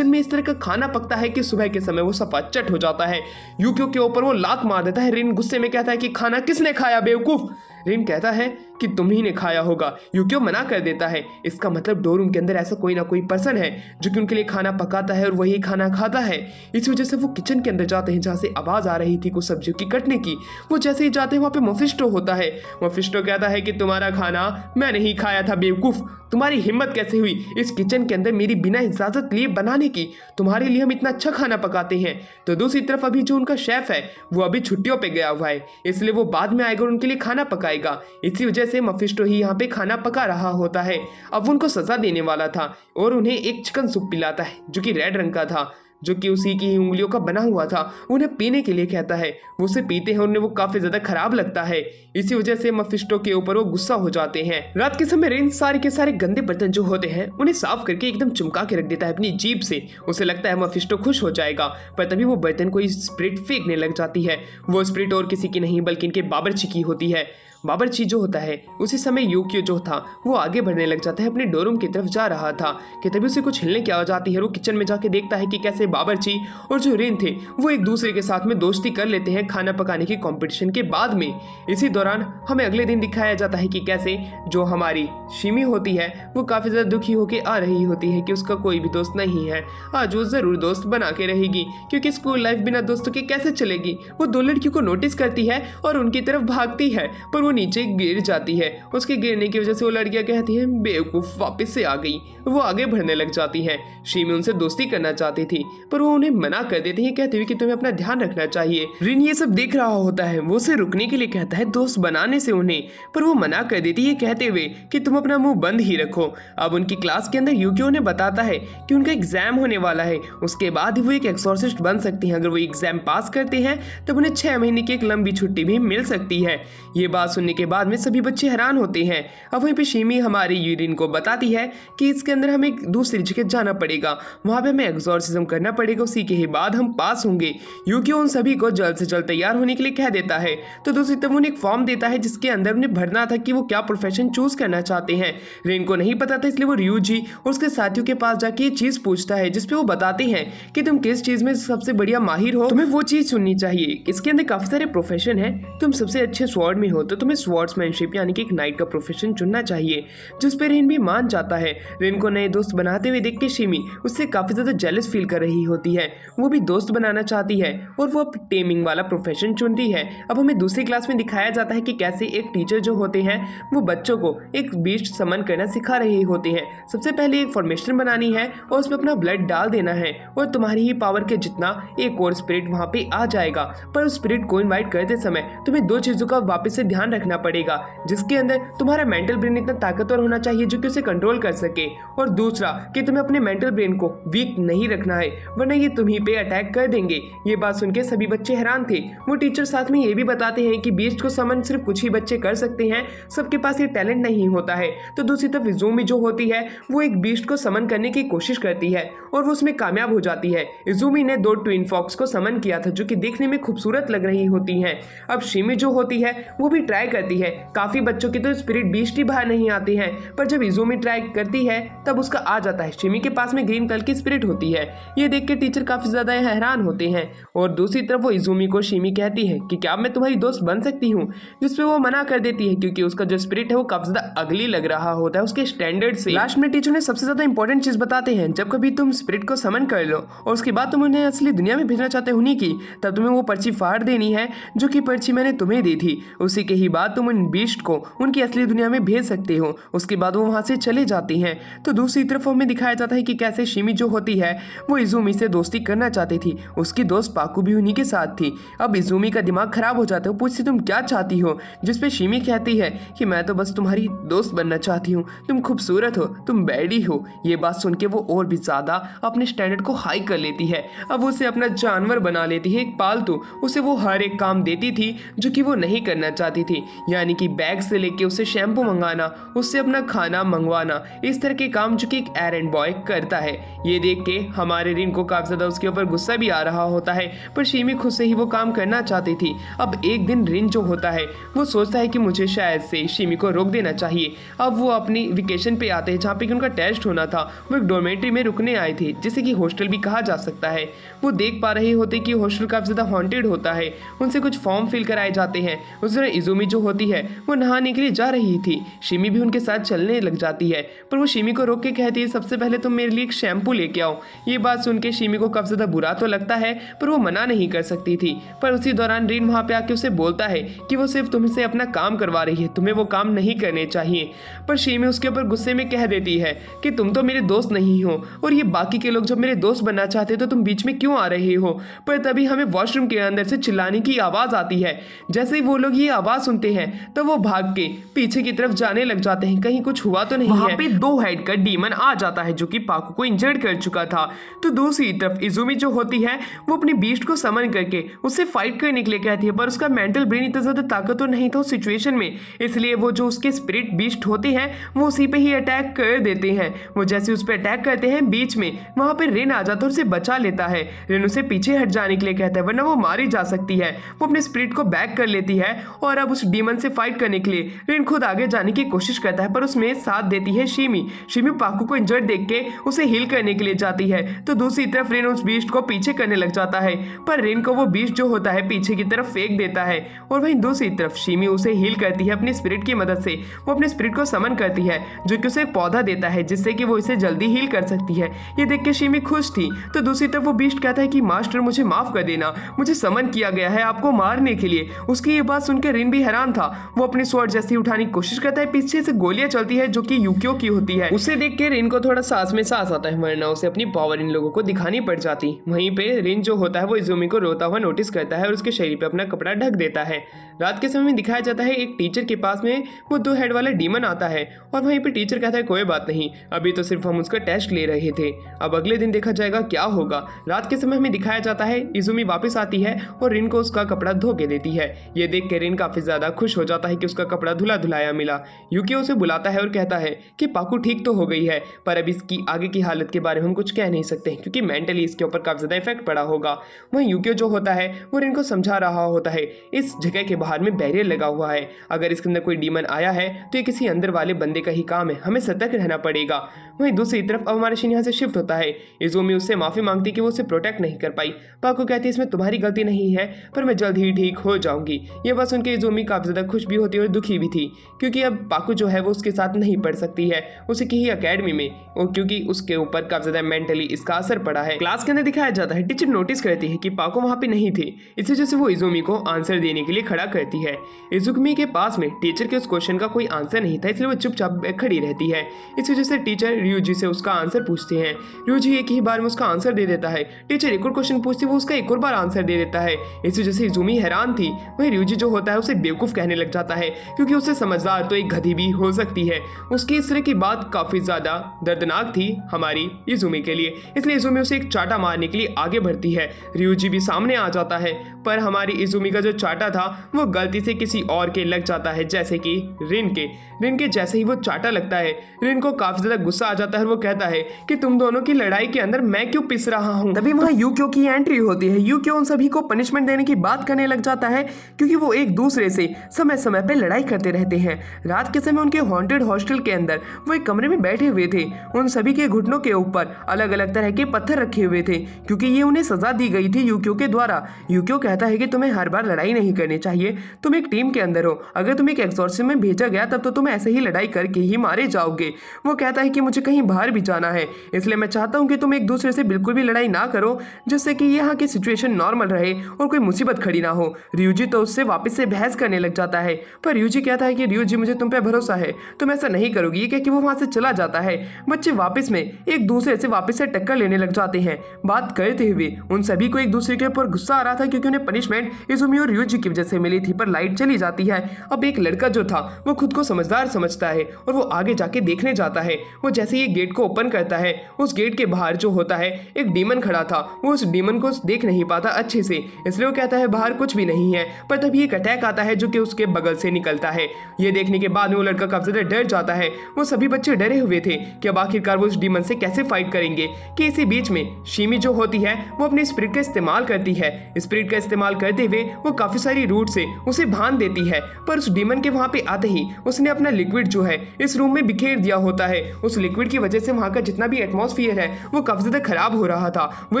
[SPEAKER 1] में इस तरह का खाना पकता है कि सुबह के समय वो सपाचट हो जाता है। यूकियो के ऊपर वो लात मार देता है। रिन गुस्से में कहता है कि खाना किसने खाया बेवकूफ। रिन कहता है कि तुम ही ने खाया होगा। यूकियो मना कर देता है। इसका मतलब डोर रूम के अंदर ऐसा कोई ना कोई पर्सन है जो कि उनके लिए खाना पकाता है और वही खाना खाता है। इस वजह से वो किचन के अंदर जाते हैं, जहाँ से आवाज आ रही थी कुछ सब्जियों की कटने की। वो जैसे ही जाते हैं वहाँ पे मफिस्टो होता है। मफिस्टो कहता है कि तुम्हारा खाना मैं नहीं खाया था बेवकूफ, तुम्हारी हिम्मत कैसे हुई इस किचन के अंदर मेरी बिना इजाजत लिए बनाने की, तुम्हारे लिए हम इतना अच्छा खाना पकाते हैं। तो दूसरी तरफ अभी जो उनका शेफ है वो अभी छुट्टियों पे गया हुआ है, इसलिए वो बाद में आएगा और उनके लिए खाना पकाएगा। इसी वजह से मफिस्टो ही यहाँ पे खाना पका रहा होता है। अब उनको सजा देने वाला था और उन्हें एक चिकन सूप पिलाता है जो कि रेड रंग का था, जो कि उसी की ही उंगलियों का बना हुआ था। उन्हें पीने के लिए कहता है। वो उसे पीते हैं, उन्हें वो काफी ज्यादा खराब लगता है। इसी वजह से मफिस्टो के ऊपर वो गुस्सा हो जाते हैं। रात के समय रेन सारे के सारे गंदे बर्तन जो होते हैं उन्हें साफ करके एकदम चमका के रख देता है अपनी जीभ से। उसे लगता है मफिस्टो खुश हो जाएगा, पर तभी वो बर्तन कोई स्प्रिट फेंकने लग जाती है। वो स्प्रिट और किसी की नहीं बल्कि इनके बावर्ची की होती है। बावर्ची जो होता है उसी समय यूकियो जो था वो आगे बढ़ने लग जाता है, अपने डोर रूम की तरफ जा रहा था कि तभी उसे कुछ हिलने की आवाज आती है। वो किचन में जाके देखता है कि कैसे बावर्ची और जो रिन थे वो एक दूसरे के साथ में दोस्ती कर लेते हैं खाना पकाने के कंपटीशन के बाद में। इसी दौरान हमें अगले दिन दिखाया जाता है कि कैसे जो हमारी शिमी होती है वो काफ़ी ज़्यादा दुखी होकर आ रही होती है कि उसका कोई भी दोस्त नहीं है। आज वो ज़रूर दोस्त बना के रहेगी क्योंकि स्कूल लाइफ बिना दोस्तों के कैसे चलेगी। वो दो लड़कियों को नोटिस करती है और उनकी तरफ भागती है पर वो नीचे गिर जाती है। उसके गिरने की वजह से वो लड़कियां कहती हैं बेवकूफ़ वापस से आ गई। वो आगे बढ़ने लग जाती हैं। शिमी उनसे दोस्ती करना चाहती थी पर वो उन्हें मना कर देती है कहते हुए कि तुम्हें अपना ध्यान रखना चाहिए। रिन ये सब देख रहा होता है, वो उसे रुकने के लिए कहता है दोस्त बनाने से उन्हें, पर वो मना कर देती है कहते हुए कि तुम अपना मुंह बंद ही रखो। अब उनकी क्लास के अंदर यूकियो उन्हें बताता है कि उनका एग्जाम होने वाला है, उसके बाद ही वो एक एक्सोर्सिस्ट बन सकती हैं। अगर वो एग्जाम पास करते हैं तब उन्हें 6 महीने की एक लंबी छुट्टी भी मिल सकती है। ये बात सुनने के बाद में सभी बच्चे हैरान होते हैं। अब वहीं पे शिमी हमारी यूरिन को बताती है कि इसके अंदर हमें एक दूसरी जगह जाना पड़ेगा, वहाँ पे हमें एक्सोर्सिज्म करना पड़ेगा, उसी के ही बाद हम पास होंगे। यूकियो उन सभी को जल्द से जल्द तैयार होने के लिए कह देता है। तो दूसरी तरफ उन्हें एक फॉर्म देता है जिसके अंदर उन्हें भरना था कि वो क्या प्रोफेशन चूज करना चाहते हैं। रिन को नहीं पता था इसलिए वो रियूजी और उसके साथियों के पास जाके ये चीज पूछता है जिसपे वो बताते हैं कि तुम किस चीज में सबसे बढ़िया माहिर हो, तुम्हें वो चीज सुननी चाहिए। इसके अंदर काफी सारे प्रोफेशन है, तुम सबसे अच्छे स्वॉर्ड में हो तो तुम्हें स्वॉर्ड्समैनशिप यानी कि एक नाइट का प्रोफेशन चुनना चाहिए, जिस पे रिन भी मान जाता है। रिन को नए दोस्त बनाते हुए देख के शिमी उससे काफी ज्यादा जेलस फील कर रही होती है। वो भी दोस्त बनाना चाहती है और वो अब टेमिंग वाला प्रोफेशन चुन रही है। अब हमें दूसरी क्लास में दिखाया जाता है कि कैसे एक टीचर जो होते हैं वो बच्चों को एक बीस्ट समन करना सिखा रहे होते हैं। सबसे पहले एक फॉर्मेशन बनानी है और उसमें अपना ब्लड डाल देना है और तुम्हारी ही पावर के जितना एक और स्पिरिट वहाँ पे आ जाएगा। पर उस स्पिरिट को इनवाइट करते समय तुम्हें 2 चीज़ों का वापस से ध्यान रखना पड़ेगा, जिसके अंदर तुम्हारा मेंटल ब्रेन इतना ताकतवर होना चाहिए जो कि उसे कंट्रोल कर सके, और दूसरा कि तुम्हें अपने मेंटल ब्रेन को वीक नहीं रखना है वरना ये तुम्ही पे अटैक कर देंगे। ये बात सुन के सभी बच्चे हैरान थे। वो टीचर साथ में ये भी बताते हैं कि बीस्ट को समन सिर्फ कुछ ही बच्चे कर सकते हैं, सबके पास ये टैलेंट नहीं होता है। तो दूसरी तरफ इज़ूमी जो होती है वो एक बीस्ट को समन करने की कोशिश करती है और वो उसमें कामयाब हो जाती है। इज़ूमी ने 2 ट्विन फॉक्स को समन किया था जो कि देखने में खूबसूरत लग रही होती हैं। अब शिमी जो होती है वो भी ट्राई करती है। काफ़ी बच्चों की तो स्पिरिट बीस्ट ही बाहर नहीं आती है, पर जब इज़ूमी ट्राई करती है तब उसका आ जाता है। शिमी के पास में ग्रीन कलर की स्पिरिट होती है। ये देख के टीचर काफ़ी ज़्यादा हैरान होते हैं और दूसरी तरफ वो इज़ूमी को शिमी कहती है कि क्या मैं तुम्हारी दोस्त बन सकती हूँ, जिसपे वो मना कर देती है क्योंकि उसका जो स्पिरिट है वो काफ़ी ज़्यादा अगली लग रहा होता है उसके स्टैंडर्ड से। लास्ट में टीचर ने सबसे ज़्यादा इंपॉर्टेंट चीज़ बताते हैं, जब कभी तुम स्पिरिट को समन कर लो और उसके बाद तुम उन्हें असली दुनिया में भेजना चाहते हो उन्हीं की, तब तुम्हें वो पर्ची फाड़ देनी है जो कि पर्ची मैंने तुम्हें दी थी। उसी के ही बाद तुम उन बीस्ट को उनकी असली दुनिया में भेज सकते हो। उसके बाद वो वहाँ से चले जाती हैं। तो दूसरी तरफ हमें दिखाया जाता है कि कैसे शिमी जो होती है वो इज़ूमी से दोस्ती करना चाहती थी। उसकी दोस्त पाकू भी उन्हीं के साथ थी। अब इज़ूमी का दिमाग खराब हो जाता है। वो पूछती तुम क्या चाहती हो, जिसपे शिमी कहती है कि मैं तो बस तुम्हारी दोस्त बनना चाहती हूँ, तुम खूबसूरत हो, तुम बैडी हो। ये बात सुन के वो और भी ज़्यादा अपने स्टैंडर्ड को हाई कर लेती है। अब उसे अपना जानवर बना लेती है, एक पालतू। उसे वो हर एक काम देती थी जो कि वो नहीं करना चाहती थी, यानी कि बैग से लेके उसे शैम्पू मंगाना, उससे अपना खाना मंगवाना, इस तरह के काम जो कि एक एरेंड बॉय करता है। ये देख के हमारे रिन को काफ़ी ज़्यादा उसके ऊपर गुस्सा भी आ रहा होता है, पर शिमी खुद से ही वो काम करना चाहती थी। अब एक दिन रिन जो होता है वो सोचता है कि मुझे शायद से शिमी को रोक देना चाहिए। अब वो अपनी वेकेशन पे आते हैं जहाँ पे कि उनका टेस्ट होना था। वो एक डॉर्मेट्री में रुकने आए थे, जिसे कि हॉस्टल भी कहा जा सकता है। वो देख पा रहे होते कि हॉस्टल काफ़ी ज़्यादा हॉन्टेड होता है। उनसे कुछ फॉर्म फिल कराए जाते हैं। उस तरह इज़ूमी जो होती है वो नहाने के लिए जा रही थी। शिमी भी उनके साथ चलने लग जाती है, पर वो शिमी को रोक के कहती है सबसे पहले तुम मेरे लिए एक शैम्पू लेके आओ। ये बात सुन के शिमी को काफ़ी ज़्यादा बुरा तो लगता है, पर वो मना नहीं कर सकती थी। पर उसी दौरान रिन वहाँ पे आके उसे बोलता है कि वो सिर्फ तुमसे अपना काम करवा रही है, तुम्हें वो काम नहीं करने चाहिए। पर शिमी उसके ऊपर गुस्से में कह देती है कि तुम तो मेरे दोस्त नहीं हो, और ये बाकी के लोग जब मेरे दोस्त बनना चाहते तो तुम बीच में क्यों आ रहे हो। पर तभी हमें वॉशरूम के अंदर से चिल्लाने की आवाज़ आती है। जैसे ही वो लोग ये आवाज़ सुनते हैं तो वो भाग के पीछे की तरफ जाने लग जाते हैं, कहीं कुछ हुआ तो नहीं है। वहाँ पे 2 हेड का डीमन आ जाता है जो कि पाकू को इंजर्ड कर चुका था। तो दूसरी तरफ इज़ूमी जो होती है वो अपनी बीस्ट को समन करके उससे फाइट करने के लिए कहती है, पर उसका मेंटल ब्रेन इतना ज़्यादा ताकतवर नहीं था उस सिचुएशन में, इसलिए वो जो उसके स्पिरिट बीस्ट होते हैं वो उसी पे ही अटैक कर देते हैं। वो जैसे उस पर अटैक करते हैं बीच में वहाँ पे रिन आ जाता है और उसे बचा लेता है। रिन उसे पीछे हट जाने के लिए कहता है वरना वो मारी जा सकती है। वो अपने स्पिरिट को बैक कर लेती है और अब उस डीमन से फाइट करने के लिए रिन खुद आगे जाने की कोशिश करता है, पर उसमें साथ देती है शिमी। शिमी पाकू को इंजर्ड देख के उसे हील करने के लिए जाती है। तो दूसरी दूसरी तरफ रिन उस बीस्ट को पीछे करने लग जाता है, पर रिन को वो बीस्ट जो होता है पीछे की तरफ फेंक देता है। और वहीं दूसरी तरफ शिमी उसे हील करती है अपनी स्पिरिट की मदद से। वो अपने स्पिरिट को समन करती है जो कि उसे एक पौधा देता है जिससे कि वो इसे जल्दी हील कर सकती है। ये देख के शिमी खुश थी। तो दूसरी तरफ वो बीस्ट कहता है कि मास्टर मुझे माफ कर देना, मुझे समन किया गया है आपको मारने के लिए। उसकी ये बात सुनकर रिन भी हैरान था। वो अपनी स्वॉर्ड जैसी उठाने की कोशिश करता है, पीछे से गोलियां चलती है जो कि यूकियो की होती है। उसे देख के रिन को थोड़ा सांस में सांस आता है, वरना उसे अपनी पावर इन लोगों को दिखानी पड़ जाती। वहीं पे रिन जो होता है वो इजुमी को रोता हुआ नोटिस करता है और उसके शरीर पे अपना कपड़ा ढक देता है। रात के समय में दिखाया जाता है एक टीचर के पास में वो 2 हेड वाला डीमन आता है और वहीं पे टीचर कहता है कोई बात नहीं, अभी तो सिर्फ हम उसका टेस्ट ले रहे थे, अब अगले दिन देखा जाएगा क्या होगा। रात के समय हमें दिखाया जाता है इजुमी वापस आती है और रिन को उसका कपड़ा धो के देती है। ये देख के रिन काफी ज्यादा खुश हो जाता है कि उसका कपड़ा धुला धुलाया मिला। यूकियो उसे बुलाता है और कहता है कि पाकू ठीक तो हो गई है, पर अब इसकी आगे की हालत के बारे में हम कुछ कह नहीं सकते क्योंकि मेंटली इसके ऊपर काफी ज्यादा इफेक्ट पड़ा होगा। वहीं यूकियो जो होता है वो रिन को समझा रहा होता है इस जगह के बाहर में बैरियर लगा हुआ है, अगर इसके अंदर कोई डीमन आया है तो ये किसी अंदर वाले बंदे का ही काम है, हमें सतर्क रहना पड़ेगा। वहीं दूसरी तरफ अब हमारा शिन यहाँ से शिफ्ट होता है। इजुमी उससे माफी मांगती कि वो उसे प्रोटेक्ट नहीं कर पाई। पाकू कहती है इसमें तुम्हारी गलती नहीं है, पर मैं जल्द ही ठीक हो जाऊंगी। ये बात सुनकर इजुमी काफी ज्यादा खुश भी होती है और दुखी भी थी क्योंकि अब पाकू जो है वो उसके साथ नहीं पढ़ सकती है उसे की अकेडमी में, और क्योंकि उसके ऊपर काफी ज्यादा मेंटली इसका असर पड़ा है। क्लास के अंदर दिखाया जाता है टीचर नोटिस करती है कि पाकू वहाँ पे नहीं थे, इसी वजह से वो इजुमी को आंसर देने के लिए खड़ा करती है। इजुमी के पास में टीचर के उस क्वेश्चन का कोई आंसर नहीं था, इसलिए वो चुपचाप खड़ी रहती है। इस वजह से टीचर रियूजी से उसका आंसर पूछते हैं। रियूजी एक ही बार में उसका आंसर दे देता है। टीचर एक और क्वेश्चन पूछती है, वो उसका एक और बार आंसर दे देता है। इस वजह से इजुमी हैरान थी। वहीं रियूजी जो होता है उसे बेवकूफ कहने लग जाता है क्योंकि उससे समझदार तो एक गधी भी हो सकती है। उसकी इस तरह की बात काफी ज्यादा दर्दनाक थी हमारी इजुमी के लिए, इसलिए इजुमी उसे एक चाटा मारने के लिए आगे बढ़ती है। रियूजी भी सामने आ जाता है, पर हमारी इजुमी का जो चाटा था वो गलती से किसी और के लग जाता है, जैसे कि रिन के जैसे ही वो चाटा लगता है रिन को काफी ज्यादा गुस्सा आ जाता है और वो कहता है कि तुम दोनों की लड़ाई के अंदर मैं क्यों पिस रहा हूँ। तभी वहाँ यूकियो की एंट्री होती है। यूकियो उन सभी को पनिशमेंट देने की बात करने लग जाता है क्योंकि वो एक दूसरे से समय समय पे लड़ाई करते रहते हैं। रात के समय उनके हॉन्टेड हॉस्टल के अंदर वो एक कमरे में बैठे हुए थे। उन सभी के घुटनों के ऊपर अलग अलग तरह के पत्थर रखे हुए थे क्योंकि ये उन्हें सजा दी गई थी यूकियो के द्वारा। यूकियो कहता है कि तुम्हें हर बार लड़ाई नहीं करनी चाहिए, तुम एक टीम के अंदर हो, अगर तुम एक एक्सॉर्सिज्म में भेजा गया तब तो तुम ऐसे ही लड़ाई करके ही मारे जाओगे। वो कहता है कि मुझे कहीं बाहर भी जाना है, इसलिए मैं चाहता हूँ कि तुम एक दूसरे से बिल्कुल भी लड़ाई ना करो जिससे कि यहाँ की सिचुएशन नॉर्मल रहे और कोई मुसीबत खड़ी ना हो। रियूजी तो उससे वापस से बहस करने लग जाता है, पर रियूजी कहता है कि रियूजी मुझे तुम पे भरोसा है, तुम ऐसा नहीं करोगी। ये कह के वो वहाँ से चला जाता है। बच्चे वापस में एक दूसरे से वापस से टक्कर लेने लग जाते हैं। बात करते हुए उन सभी को एक दूसरे के ऊपर गुस्सा आ रहा था क्योंकि उन्हें पनिशमेंट इजुमी और रियूजी की वजह से मिली थी, पर लाइट चली जाती है। अब एक लड़का जो था वो खुद को समझदार समझता है और वो आगे जाके देखने जाता है। वो जैसे ये गेट को ओपन करता है, उस गेट के बाहर जो होता है एक डीमन खड़ा था। वो उस डीमन को देख नहीं पाता अच्छे से, इसलिए वो कहता है बाहर कुछ भी नहीं है, पर तभी एक अटैक आता है जो कि उसके बगल से निकलता है। ये देखने के बाद वो लड़का काफी ज्यादा डर जाता है। वो सभी बच्चे डरे हुए थे कि अब आखिरकार वो उस डीमन से कैसे फाइट करेंगे कि इसी बीच में शिमी जो होती है वो अपने स्पिरिट का इस्तेमाल करती है। स्पिरिट का इस्तेमाल करते हुए वो काफी सारी रूट से उसे बांध देती है, पर उस डीमन के वहां पे आते ही उसने अपना लिक्विड जो है इस रूम में बिखेर दिया होता है। उस लिक्विड की वजह से वहां का जितना भी एटमॉस्फेयर है वो काफी ज्यादा खराब हो रहा था, वो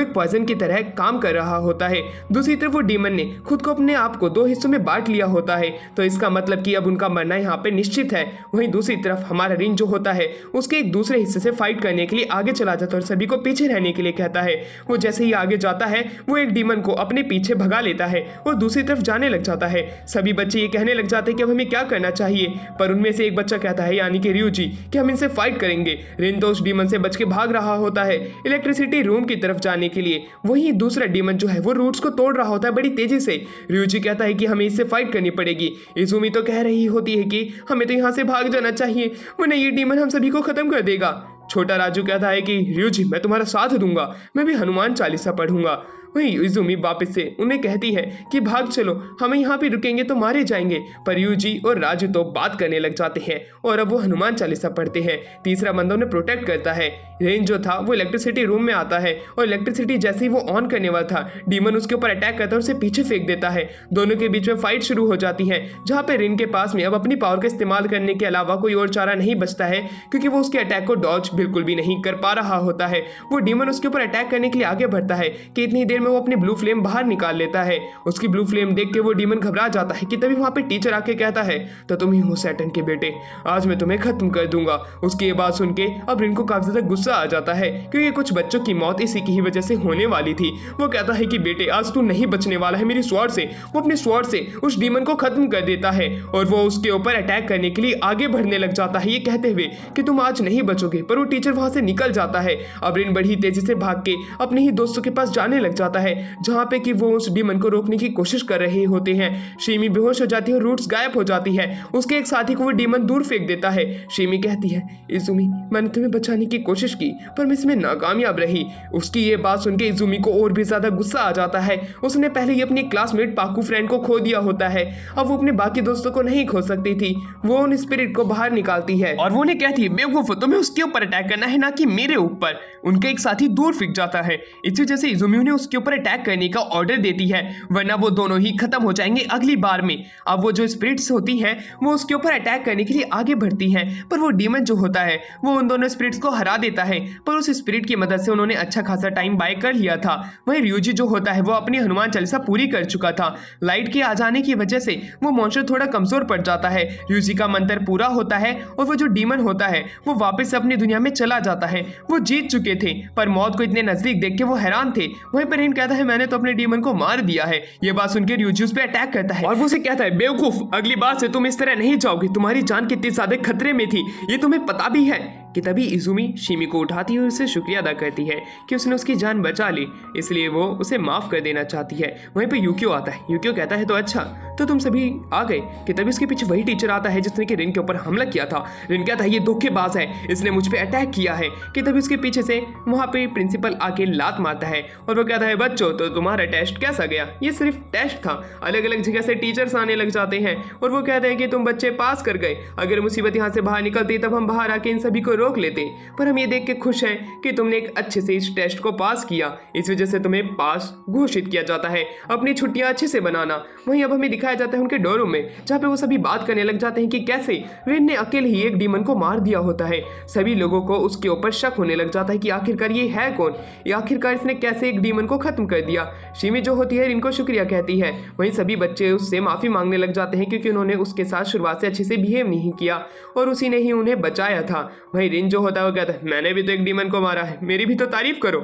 [SPEAKER 1] एक पॉइजन की तरह काम कर रहा होता है। दूसरी तरफ वो डीमन ने खुद को अपने आप को 2 हिस्सों में बांट लिया होता है, तो इसका मतलब कि अब उनका मरना यहाँ पे निश्चित है। वहीं दूसरी तरफ हमारा रिन जो होता है उसके एक दूसरे हिस्से से फाइट करने के लिए आगे चला जाता है और सभी को पीछे रहने के लिए कहता है। वो जैसे ही आगे जाता है वो एक डीमन को अपने पीछे भगा लेता है और दूसरी तरफ जाने लग जाता है। सभी बच्चे ये कहने लग जाते हैं कि अब हमें क्या करना चाहिए, पर उनमें से एक बच्चा कहता है यानी कि रियूजी कि हम इनसे फाइट करेंगे। रिन तो उस डीमन से बच के भाग रहा होता है इलेक्ट्रिसिटी रूम की तरफ जाने के लिए। वहीं दूसरा डीमन जो है वो रूट्स को तोड़ रहा होता है बड़ी तेजी से। रियूजी कहता है कि हमें इससे फाइट करनी पड़ेगी। इजुमी तो कह रही होती है कि हमें तो यहाँ से भाग जाना चाहिए, वरना ये डीमन हम सभी को खत्म कर देगा। छोटा राजू कहता है कि रियूजी मैं तुम्हारा साथ दूंगा, मैं भी हनुमान चालीसा पढ़ूंगा। वहीं इजुमी वापस से उन्हें कहती है कि भाग चलो, हमें यहाँ पे रुकेंगे तो मारे जाएंगे। पर यूजी और राजू तो बात करने लग जाते हैं और अब वो हनुमान चालीसा पढ़ते हैं। तीसरा बंदा उन्हें प्रोटेक्ट करता है। रेन जो था वो इलेक्ट्रिसिटी रूम में आता है और इलेक्ट्रिसिटी जैसे ही वो ऑन करने वाला था, डीमन उसके ऊपर अटैक करता है और उसे पीछे फेंक देता है। दोनों के बीच में फाइट शुरू हो जाती है, जहाँ पे रेन के पास में अब अपनी पावर का इस्तेमाल करने के अलावा कोई और चारा नहीं बचता है, क्योंकि वो उसके अटैक को डॉज बिल्कुल भी नहीं कर पा रहा होता है। वो डीमन उसके ऊपर अटैक करने के लिए आगे बढ़ता है कि इतनी देर में वो अपनी ब्लू फ्लेम बाहर निकाल लेता है। उसकी ब्लू फ्लेम देख के वो डीमन घबरा जाता है कि तभी वहां पे टीचर आके कहता है, तो तुम ही हो सैटर्न के बेटे, आज मैं तुम्हें खत्म कर दूंगा। उसकी ये बात सुन के अब रिन को काफी ज्यादा गुस्सा आ जाता है, क्योंकि कुछ बच्चों की मौत इसी की ही वजह से होने वाली थी। वो कहता है कि बेटे आज तू नहीं बचने वाला है मेरी स्वॉर्ड से। वो अपने स्वॉर्ड से उस डीमन को खत्म कर देता है और वो उसके ऊपर अटैक करने के लिए आगे बढ़ने लग जाता है, ये कहते हुए कि तुम आज नहीं बचोगे। पर वो टीचर वहां से निकल जाता है। अब रिन बड़ी तेजी से भाग के अपने ही दोस्तों के पास जाने लग जाता है, जहां पे कि वो उस डीमन को रोकने की कोशिश कर रहे होते हैं। शीमी बेहोश हो जाती है और रूट्स गायब हो जाती है। उसके एक साथी को वो डीमन दूर फेंक देता है। शीमी कहती है, इजुमी मैंने तुम्हें बचाने की कोशिश की पर मैं इसमें नाकामयाब रही। उसकी ये बात सुन के इजुमी को और भी ज्यादा गुस्सा आ जाता है। उसने पहले ही अपनी क्लासमेट पाकू फ्रेंड को खो दिया होता है, अब वो अपने बाकी दोस्तों को नहीं खो सकती थी। वो उन स्पिरिट को बाहर निकालती है और वो उन्हें कहती है, बेवकूफ तुम्हें उसके ऊपर अटैक करना है ना कि मेरे ऊपर। उनका एक साथी दूर फेंक जाता है। इसी वजह से इजुमी उन्हें उसके ऊपर अटैक करने का ऑर्डर देती है, वरना वो दोनों ही खत्म हो जाएंगे अगली बार में। अब वो जो स्पिरिट्स होती हैं वो उसके ऊपर अटैक करने के लिए आगे बढ़ती हैं, पर वो डीमन जो होता है वो उन दोनों स्पिरिट्स को हरा देता है। पर उस स्पिरिट की मदद से उन्होंने अच्छा खासा टाइम बाय कर लिया था। वहीं ryuji जो होता है वो अपनी हनुमान चालीसा पूरी कर चुका था। लाइट के आ जाने की वजह से वो मॉन्स्टर थोड़ा कमजोर पड़ जाता है। ryuji का मंत्र पूरा होता है और वो जो डीमन होता है वो वापस अपनी दुनिया में चला जाता है। वो जीत चुके थे पर मौत को इतने नजदीक देख के वो हैरान थे। वहीं पर रिन कहता है, मैंने तो अपने डीमन को मार दिया है। ये बात सुनकर ryuji उस पे अटैक करता है और वो उसे कहता है, बेवकूफ अगली बार से तुम इस तरह नहीं जाओगे, तुम्हारी जान कितनी ज्यादा खतरे में थी ये तुम्हें पता भी है। कि तभी इजुमी शीमी को उठाती है और उसे शुक्रिया अदा करती है कि उसने उसकी जान बचा ली, इसलिए वो उसे माफ कर देना चाहती है। वहीं पे यूकियो आता है। यूकियो कहता है, तो अच्छा तो तुम सभी आ गए। कि तभी उसके पीछे वही टीचर आता है जिसने कि रिन के ऊपर हमला किया था। रिन कहता है, ये धोखेबाज है, इसने मुझ पे अटैक किया है। कि तभी उसके पीछे से वहाँ पे प्रिंसिपल आके लात मारता है और वो कहता है, बच्चों तो तुम्हारा टेस्ट कैसा गया? ये सिर्फ टेस्ट था। अलग अलग जगह से टीचर्स आने लग जाते हैं और वो कहते हैं कि तुम बच्चे पास कर गए, अगर मुसीबत यहाँ से बाहर निकलती तब हम बाहर आके इन सभी को रोक लेते, पर हम ये देख के खुश हैं कि तुमने एक अच्छे से इस टेस्ट को पास किया, इस वजह से तुम्हें पास घोषित किया जाता है। अपनी छुट्टियां अच्छे से बनाना। वहीं अब हमें दिखाया जाता है उनके डोरों में, जहाँ पे वो सभी बात करने लग जाते हैं कि कैसे रिन ने अकेले ही एक डीमन को मार दिया होता है। सभी लोगों को उसके ऊपर शक होने लग जाता है कि आखिरकार ये है कौन, ये आखिरकार इसने कैसे एक डीमन को खत्म कर दिया। शीमी जो होती है रिन को शुक्रिया कहती है। वहीं सभी बच्चे उससे माफी मांगने लग जाते हैं क्योंकि उन्होंने उसके साथ शुरुआत से अच्छे से बिहेव नहीं किया और उसी ने ही उन्हें बचाया था। वहीं रिन जो होता है वो कहता है, मैंने भी तो एक डीमन को मारा है, मेरी भी तो तारीफ करो।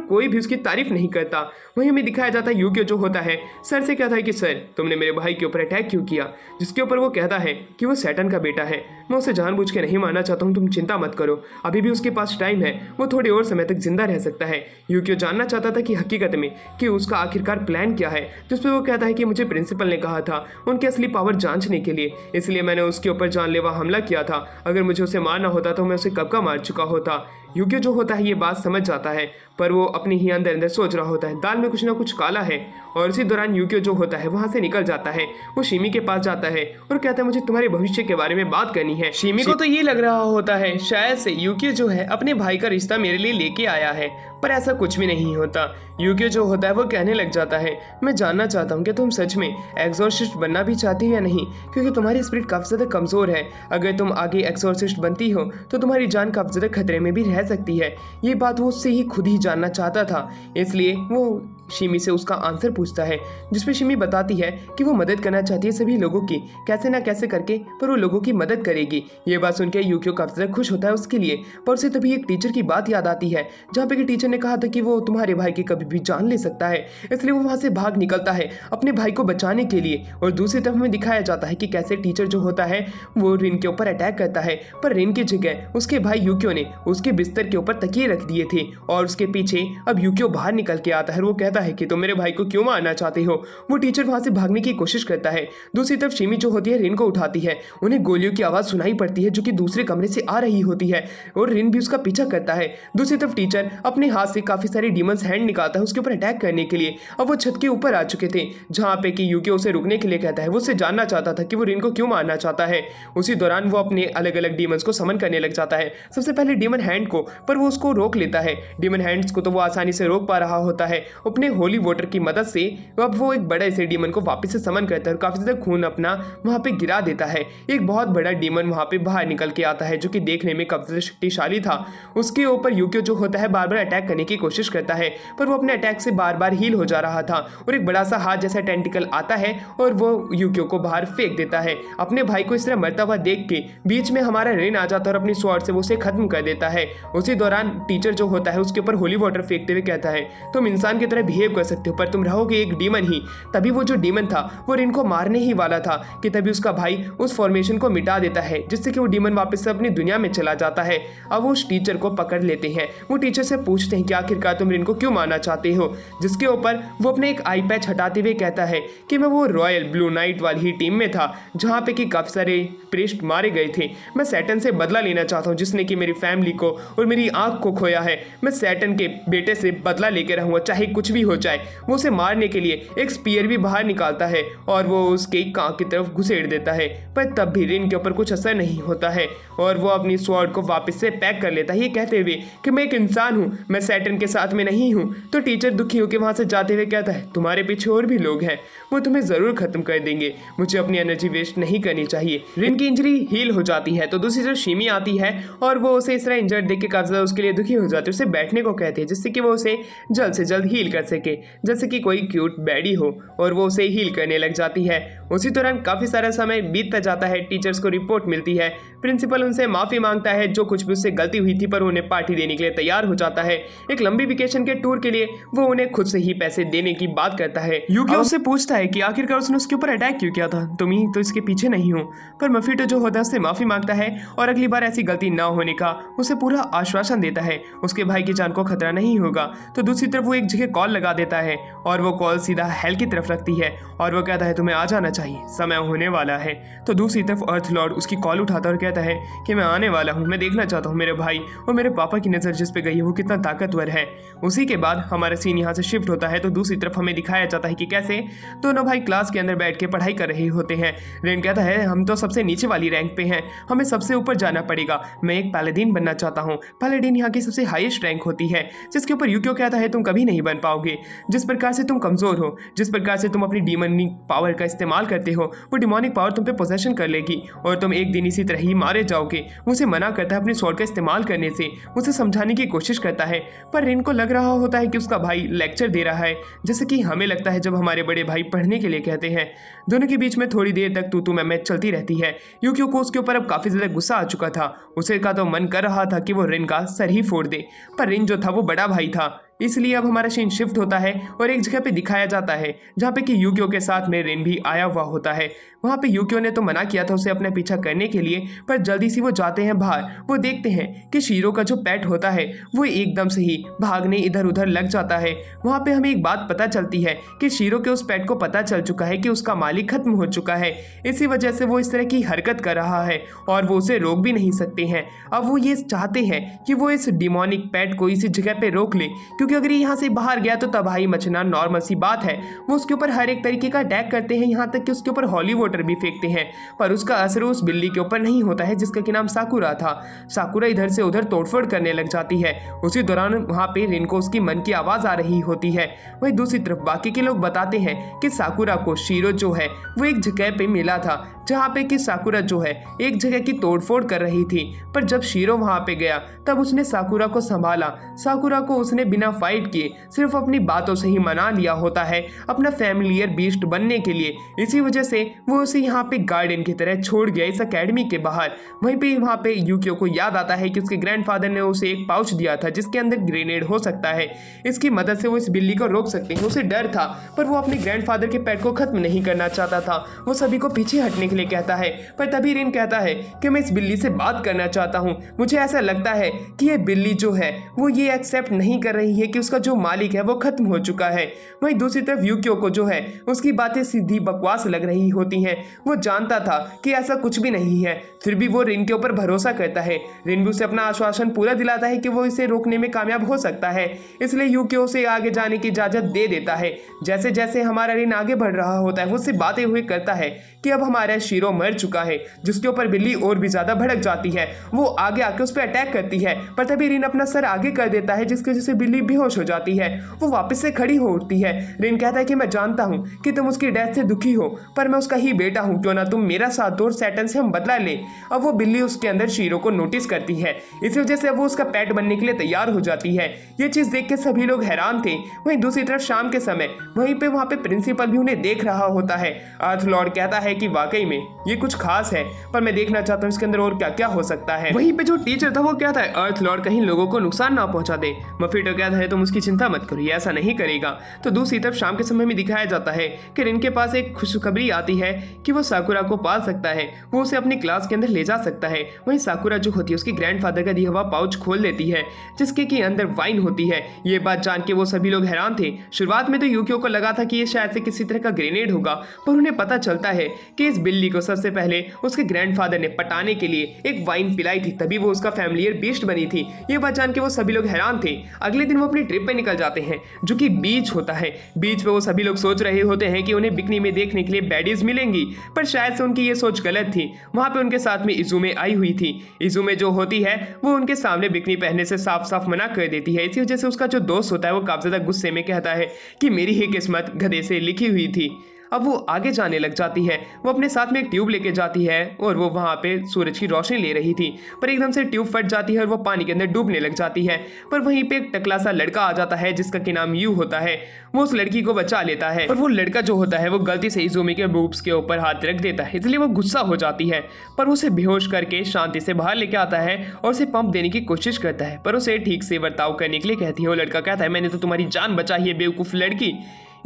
[SPEAKER 1] कोई भी उसकी तारीफ नहीं करता। वहीं हमें दिखाया जाता है यूकियो जो होता है सर से कहता है कि सर तुमने मेरे भाई के ऊपर अटैक क्यों किया, जिसके ऊपर वो कहता है कि वो सैटर्न का बेटा है, मैं उसे जानबूझ के नहीं मारना चाहता हूँ, तुम चिंता मत करो, अभी भी उसके पास टाइम है, वो थोड़े और समय तक जिंदा रह सकता है। यूकियो जानना चाहता था कि हकीकत में कि उसका आखिरकार प्लान क्या है, जिस पर वो कहता है कि मुझे प्रिंसिपल ने कहा था उनकी असली पावर जांचने के लिए, इसलिए मैंने उसके ऊपर जानलेवा हमला किया था, अगर मुझे उसे मारना होता तो मैं उसे कब का मार चुका होता। यूकियो जो होता है ये बात समझ जाता है, पर वो अपनी ही अंदर अंदर सोच रहा होता है दाल में कुछ ना कुछ काला है। और इसी दौरान यूकियो जो होता है वहां से निकल जाता है। वो शीमी के पास जाता है और कहता है, मुझे तुम्हारे भविष्य के बारे में बात करनी है। शीमी को तो ये लग रहा होता है शायद से यूकियो जो है अपने भाई का रिश्ता मेरे लिए लेके आया है, पर ऐसा कुछ भी नहीं होता। यूकियो जो होता है वो कहने लग जाता है, मैं जानना चाहता हूँ कि तुम सच में एक्सोर्सिस्ट बनना भी चाहती हो या नहीं, क्योंकि तुम्हारी स्पिरिट काफी ज्यादा कमजोर है, अगर तुम आगे एक्सोर्सिस्ट बनती हो तो तुम्हारी जान काफी ज्यादा खतरे में भी रह सकती है। ये बात वो उससे ही खुद ही जानना चाहता था, इसलिए वो शीमी से उसका आंसर पूछता है, जिसपे शीमी बताती है कि वो मदद करना चाहती है सभी लोगों की, कैसे ना कैसे करके पर वो लोगों की मदद करेगी। ये बात सुनकर यूकियो काफी ज्यादा खुश होता है उसके लिए, पर उसे तभी एक टीचर की बात याद आती है, जहाँ पे कि टीचर ने कहा था कि वो तुम्हारे भाई की कभी भी जान ले सकता है, इसलिए वो वहां से भाग निकलता है अपने भाई को बचाने के लिए। और दूसरी तरफ हमें दिखाया जाता है कि कैसे टीचर जो होता है वो रिन के ऊपर अटैक करता है, पर रिन की जगह उसके भाई यूकियो ने उसके बिस्तर के ऊपर तकिए रख दिए थे और उसके पीछे अब यूकियो बाहर निकल के आता है और वो कहता है कि तुम मेरे भाई को क्यों मारना चाहते हो। वो टीचर वहां से भागने की कोशिश करता है। दूसरी तरफ शिमी जो होती है रिन को उठाती है। उन्हें गोलियों की आवाज़ सुनाई पड़ती है जो कि दूसरे कमरे से आ रही होती है और रिन भी उसका पीछा करता है। दूसरी तरफ टीचर अपने हाथ से काफ़ी सारी डीमंस हैंड निकालता है उसके ऊपर अटैक करने के लिए। अब वो छत के ऊपर आ चुके थे जहाँ पे कि यूकी उसे रुकने के लिए कहता है। वो उससे जानना चाहता था कि वो रिन को क्यों मारना चाहता है। उसी दौरान वो अपने अलग अलग डीमंस को समन करने लग जाता है। सबसे पहले डीमन हैंड को, पर वो उसको रोक लेता है। डीमन हैंड्स को तो वो आसानी से रोक पा रहा होता है अपने होली वाटर की मदद से। अब वो एक बड़े से डीमन को वापस से समन करता है और काफ़ी ज़्यादा खून अपना वहाँ पे गिरा देता है। एक बहुत बड़ा डीमन वहाँ पे बाहर निकल के आता है जो कि देखने में काफ़ी शक्तिशाली था। उसके ऊपर यूकियो जो होता है बार बार अटैक करने की कोशिश करता है, पर वो अपने अटैक से बार बार हील हो जा रहा था और एक बड़ा सा हाथ जैसा टेंटिकल आता है और वो यूकियो को बाहर फेंक देता है। अपने भाई को इस तरह मरता हुआ देख के बीच में हमारा रिन आ जाता है और अपनी स्वॉर्ड से वो उसे खत्म कर देता है। उसी दौरान टीचर जो होता है उसके ऊपर होली वाटर फेंकते हुए कहता है, तुम इंसान की तरह बिहेव कर सकते हो पर तुम रहोगे एक डीमन ही। तभी वो जो डीमन था वो रिन को मारने ही वाला था कि तभी उसका भाई उस फॉर्मेशन को मिटा देता है जिससे कि वो डीमन वापस से अपनी दुनिया में चला जाता है। अब वो उस टीचर को पकड़ लेते हैं। वो टीचर से पूछते हैं कि आखिरकार तुम रिन को क्यों मारना चाहते हो, जिसके ऊपर वो अपने एक आई पैच हटाते हुए कहता है कि मैं वो रॉयल ब्लू नाइट वाली ही टीम में था जहाँ पे कि काफ़ी सारे प्रीस्ट मारे गए थे। मैं सैटर्न से बदला लेना चाहता हूँ जिसने कि मेरी फैमिली को और मेरी आँख को खोया है। मैं सैटर्न के बेटे से बदला लेकर रहूँगा चाहे कुछ भी हो जाए। वो उसे मारने के लिए एक स्पीयर भी बाहर निकालता है और वो उसके कान की तरफ घुसेड़ देता है, पर तब भी रिन के ऊपर कुछ असर नहीं होता है और वो अपनी स्वॉर्ड को वापस से पैक कर लेता है ये कहते हुए कि मैं एक इंसान हूँ, मैं सैटर्न के साथ में नहीं हूँ। तो टीचर दुखी होकर वहाँ से जाते हुए कहता है, तुम्हारे पीछे और भी लोग हैं, वो तुम्हें ज़रूर खत्म कर देंगे, मुझे अपनी एनर्जी वेस्ट नहीं करनी चाहिए। रिन की इंजरी हील हो जाती है तो दूसरी तरफ शिमी आती है और वो उसे इस तरह इंजर्ड देख के काफ़ी ज़्यादा उसके लिए दुखी हो जाती है। उसे बैठने को कहते हैं जिससे कि वो उसे जल्द से जल्द हील कर सके, जैसे कि कोई क्यूट बैडी हो, और वो उसे हील करने लग जाती है। उसी दौरान काफ़ी सारा समय बीतता जाता है। टीचर्स को रिपोर्ट मिलती है। प्रिंसिपल उनसे माफ़ी मांगता है जो कुछ भी उससे गलती हुई थी, पर उन्हें पार्टी देने के लिए तैयार हो जाता है। एक लंबी वेकेशन के टूर के लिए वो उन्हें खुद से ही पैसे देने की बात करता है। यूकी उससे पूछता है कि आखिरकार उसने उसके ऊपर अटैक क्यों किया था, तुम ही तो इसके पीछे नहीं हो। पर मफीटो जो होता है उससे माफ़ी मांगता है और अगली बार ऐसी गलती ना होने का उसे पूरा आश्वासन देता है। उसके भाई की जान को खतरा नहीं होगा। तो दूसरी तरफ वो एक जगह कॉल लगा देता है और वो कॉल सीधा हेल की तरफ रखती है और वो कहता है तुम्हें आ जाना चाहिए, समय होने वाला है। तो दूसरी तरफ अर्थ लॉर्ड उसकी कॉल उठाता है और कहता है कि मैं आने वाला हूँ, मैं देखना चाहता हूँ मेरे भाई और मेरे पापा की नज़र जिस पे गई है वो कितना ताकतवर है। उसी के बाद हमारा सीन यहाँ से शिफ्ट होता है तो दूसरी तरफ हमें दिखाया जाता है कि कैसे दोनों भाई क्लास के अंदर बैठ के पढ़ाई कर रहे होते हैं। रेन कहता है हम तो सबसे नीचे वाली रैंक पे हैं, हमें सबसे ऊपर जाना पड़ेगा, मैं एक पैलेडिन बनना चाहता हूँ। पैलेडिन यहाँ की सबसे हाईएस्ट रैंक होती है, जिसके ऊपर यूकियो कहता है तुम कभी नहीं बन पाओगे। जिस प्रकार से तुम कमज़ोर हो, जिस प्रकार से तुम अपनी डीमनिक पावर का इस्तेमाल करते हो, वो डिमोनिक पावर तुम पे पोजेशन कर लेगी और तुम एक दिन इसी तरह ही मारे जाओगे। वो उसे मना करता है अपनी स्वॉर्ड का इस्तेमाल करने से, उसे समझाने की कोशिश करता है, पर रिन को लग रहा होता है कि उसका भाई लेक्चर दे रहा है, जैसे कि हमें लगता है जब हमारे बड़े भाई पढ़ने के लिए कहते हैं। दोनों के बीच में थोड़ी देर तक तू मैं चलती रहती है। यूकियो को उसके ऊपर अब काफ़ी ज़्यादा गुस्सा आ चुका था। उसे का तो मन कर रहा था कि वो रिन का सर ही फोड़ दे, पर रिन जो था वो बड़ा भाई था, इसलिए अब हमारा सीन शिफ्ट होता है और एक जगह पे दिखाया जाता है जहाँ पे कि यूकियो के साथ में रिन भी आया हुआ होता है। वहाँ पे यूकियो ने तो मना किया था उसे अपने पीछा करने के लिए, पर जल्दी से वो जाते हैं बाहर। वो देखते हैं कि शीरो का जो पेट होता है वो एकदम से ही भागने इधर उधर लग जाता है। वहाँ पे हमें एक बात पता चलती है कि शीरो के उस पेट को पता चल चुका है कि उसका मालिक खत्म हो चुका है, इसी वजह से वो इस तरह की हरकत कर रहा है और वो उसे रोक भी नहीं सकते हैं। अब वो ये चाहते हैं कि वो इस डिमोनिक पेट को इसी जगह पे रोक ले, क्योंकि अगर यहाँ से बाहर गया तो तबाही मचना नॉर्मल सी बात है। वो उसके ऊपर हर एक तरीके का अटैक करते हैं, यहाँ तक कि उसके ऊपर हॉली वाटर भी फेंकते हैं, पर उसका असर उस बिल्ली के ऊपर नहीं होता है जिसका कि नाम साकुरा था। साकुरा इधर से उधर तोड़फोड़ करने लग जाती है। उसी दौरान वहाँ पे रिन को उसकी मन की आवाज़ आ रही होती है। वहीं दूसरी तरफ बाकी के लोग बताते हैं कि साकुरा को शीरो जो है वो एक जगह पे मिला था जहाँ पे कि साकुरा जो है एक जगह की तोड़फोड़ कर रही थी, पर जब शीरो वहाँ पे गया तब उसने साकुरा को संभाला। साकुरा को उसने बिना फाइट किए सिर्फ अपनी बातों से ही मना लिया होता है अपना फैमिलियर बीस्ट बनने के लिए, इसी वजह से वो उसे यहाँ पे गार्डन की तरह छोड़ गया इस अकेडमी के बाहर। वहीं पे वहाँ पे यूकियो को याद आता है कि उसके ग्रैंडफादर ने उसे एक पाउच दिया था जिसके अंदर ग्रेनेड हो सकता है, इसकी मदद से वो इस बिल्ली को रोक सकते हैं। उसे डर था, पर वो अपने ग्रैंडफादर के पेट को खत्म नहीं करना चाहता था। वो सभी को पीछे हटने के लिए कहता है, पर तभी रिन कहता है कि मैं इस बिल्ली से बात करना चाहता हूँ। मुझे ऐसा लगता है कि ये बिल्ली जो है वो ये एक्सेप्ट नहीं कर रही है कि उसका जो मालिक है वो खत्म हो चुका है। वहीं दूसरी तरफ यूकियो को जो है उसकी बातें सीधी बकवास लग रही होती हैं। वो जानता था कि ऐसा कुछ भी नहीं है, फिर भी वो रिन के ऊपर भरोसा करता है। रिन भी उसे अपना आश्वासन पूरा दिलाता है कि वो इसे रोकने में कामयाब हो सकता है, इसलिए यूकियो उसे आगे जाने की इजाजत दे देता है। जैसे जैसे हमारा रिन आगे बढ़ रहा होता है वो उससे बातें हुए करता है कि अब हमारा शीरो मर चुका है, जिसके ऊपर बिल्ली और भी ज्यादा भड़क जाती है। वो आगे आके उस पर अटैक करती है, पर तभी रिन अपना सर आगे कर देता है, जिसकी वजह से बिल्ली बेहोश हो जाती है। वो वापस से खड़ी हो उठती है। रिन कहता है कि मैं जानता हूँ कि तुम उसकी डेथ से दुखी हो, पर मैं उसका ही बेटा हूँ, क्यों ना तुम मेरा साथ दो और सैटर्न से हम बदला ले। अब वो बिल्ली उसके अंदर शीरो को नोटिस करती है, इसी वजह से वो उसका पेट बनने के लिए तैयार हो जाती है। ये चीज देख के सभी लोग हैरान थे। वहीं दूसरी तरफ शाम के समय वहाँ पे प्रिंसिपल भी उन्हें देख रहा होता है। अर्थ लॉर्ड कहता है कि वाकई में ये कुछ खास है, पर मैं देखना चाहता हूँ इसके अंदर और क्या क्या हो सकता है। वहीं पे जो टीचर था वो कहता है अर्थ लॉर्ड कहीं लोगों को नुकसान ना पहुंचा दे। मफीटो कहता है तुम उसकी चिंता मत करो, ये ऐसा नहीं करेगा। तो दूसरी तरफ शाम के समय में दिखाया जाता है कि रिन के पास एक खुशखबरी आती है कि वो साकुरा को पाल सकता है, वो उसे अपनी क्लास के अंदर ले जा सकता है। वहीं साकुरा जो होती है उसकी ग्रैंडफादर का दिया हुआ पाउच खोल देती है, जिसके की अंदर वाइन होती है। ये बात जान के वो सभी लोग हैरान थे। शुरुआत में तो यूकियो को लगा था कि ये शायद से किसी तरह का ग्रेनेड होगा, पर उन्हें पता चलता है कि इस बिल्ली को सबसे पहले उसके ग्रैंडफादर ने पटाने के लिए एक वाइन पिलाई थी, तभी वो उसका फैमिलियर बीस्ट बनी थी। ये बात जान के वो सभी लोग हैरान थे। अगले दिन वो अपनी ट्रिप पे निकल जाते हैं, जो कि बीच होता है। बीच पे वो सभी लोग सोच रहे होते हैं कि उन्हें बिकनी में देखने के लिए बैडीज मिलेंगी, पर शायद से उनकी ये सोच गलत थी। वहां पे उनके साथ में इजुमे आई हुई थी। इजुमे जो होती है वो उनके सामने बिकनी पहनने से साफ साफ मना कर देती है। इसी वजह से उसका जो दोस्त होता है वो काफी ज्यादा गुस्से में कहता है कि मेरी ही किस्मत गधे से लिखी हुई थी। अब वो आगे जाने लग जाती है। वो अपने साथ में एक ट्यूब लेके जाती है और वो वहाँ पे सूरज की रोशनी ले रही थी, पर एकदम से ट्यूब फट जाती है और वो पानी के अंदर डूबने लग जाती है। पर वहीं पे एक टकला सा लड़का आ जाता है जिसका कि नाम यू होता है। वो उस लड़की को बचा लेता है और वो लड़का जो होता है वो गलती से इजुमी के बूब्स के ऊपर हाथ रख देता है, इसलिए वो गुस्सा हो जाती है। पर उसे बेहोश करके शांति से बाहर लेके आता है और उसे पंप देने की कोशिश करता है, पर उसे ठीक से बर्ताव करने के लिए कहती है। वो लड़का कहता है मैंने तो तुम्हारी जान बचाई है बेवकूफ़ लड़की।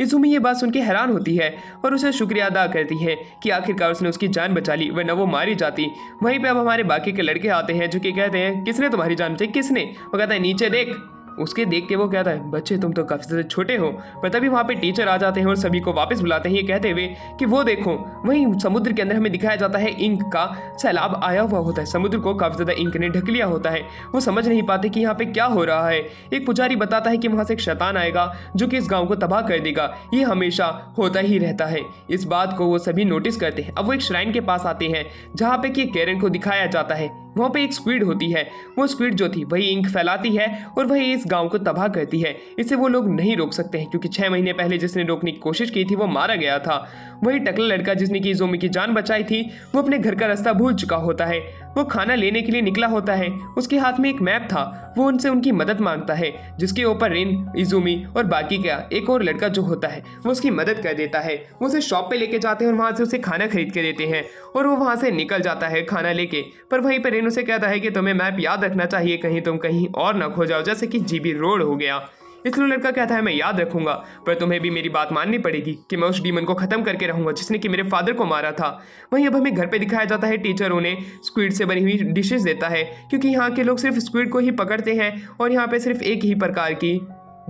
[SPEAKER 1] इजुमी ये बात सुन के हैरान होती है और उसे शुक्रिया अदा करती है कि आखिरकार उसने उसकी जान बचा ली, वरना वो मारी जाती। वहीं पे अब हमारे बाकी के लड़के आते हैं जो कि कहते हैं किसने तुम्हारी जान बचाई, किसने? वो कहता है नीचे देख। उसके देख के वो कहता है बच्चे तुम तो काफ़ी ज़्यादा छोटे हो। पर तभी वहाँ पे टीचर आ जाते हैं और सभी को वापस बुलाते हैं, ये कहते हुए कि वो देखो वहीं समुद्र के अंदर हमें दिखाया जाता है इंक का सैलाब आया हुआ होता है। समुद्र को काफ़ी ज़्यादा इंक ने ढक लिया होता है। वो समझ नहीं पाते कि यहाँ पे क्या हो रहा है। एक पुजारी बताता है कि वहाँ से एक शैतान आएगा जो कि इस गाँव को तबाह कर देगा। ये हमेशा होता ही रहता है। इस बात को वो सभी नोटिस करते हैं। अब वो एक श्राइन के पास आते हैं जहाँ पे कि केरन को दिखाया जाता है। वहाँ पे एक स्क्विड होती है। वो स्क्विड जो थी वही इंक फैलाती है और वही इस गांव को तबाह करती है। इसे वो लोग नहीं रोक सकते हैं क्योंकि 6 महीने पहले जिसने रोकने की कोशिश की थी वो मारा गया था। वही टकला लड़का जिसने की इजुमी की जान बचाई थी वो अपने घर का रास्ता भूल चुका होता है। वो खाना लेने के लिए निकला होता है। उसके हाथ में एक मैप था। वो उनसे उनकी मदद मांगता है, जिसके ऊपर रिन, इजुमी और बाकी का एक और लड़का जो होता है वो उसकी मदद कर देता है। वो उसे शॉप पे लेके जाते हैं और वहाँ से उसे खाना खरीद के देते हैं और वो वहाँ से निकल जाता है खाना लेके। पर वहीं पर रिन उसे कहता है कि तुम्हें मैप याद रखना चाहिए, कहीं तुम कहीं और ना खो जाओ, जैसे कि जीबी रोड हो गया। इसलिए लड़का कहता है मैं याद रखूंगा, पर तुम्हें भी मेरी बात माननी पड़ेगी कि मैं उस डीमन को खत्म करके रहूंगा जिसने कि मेरे फादर को मारा था। वहीं अब हमें घर पे दिखाया जाता है टीचर उन्हें स्क्विड से बनी हुई डिशेस देता है, क्योंकि यहाँ के लोग सिर्फ स्क्विड को ही पकड़ते हैं और यहाँ पे सिर्फ एक ही प्रकार की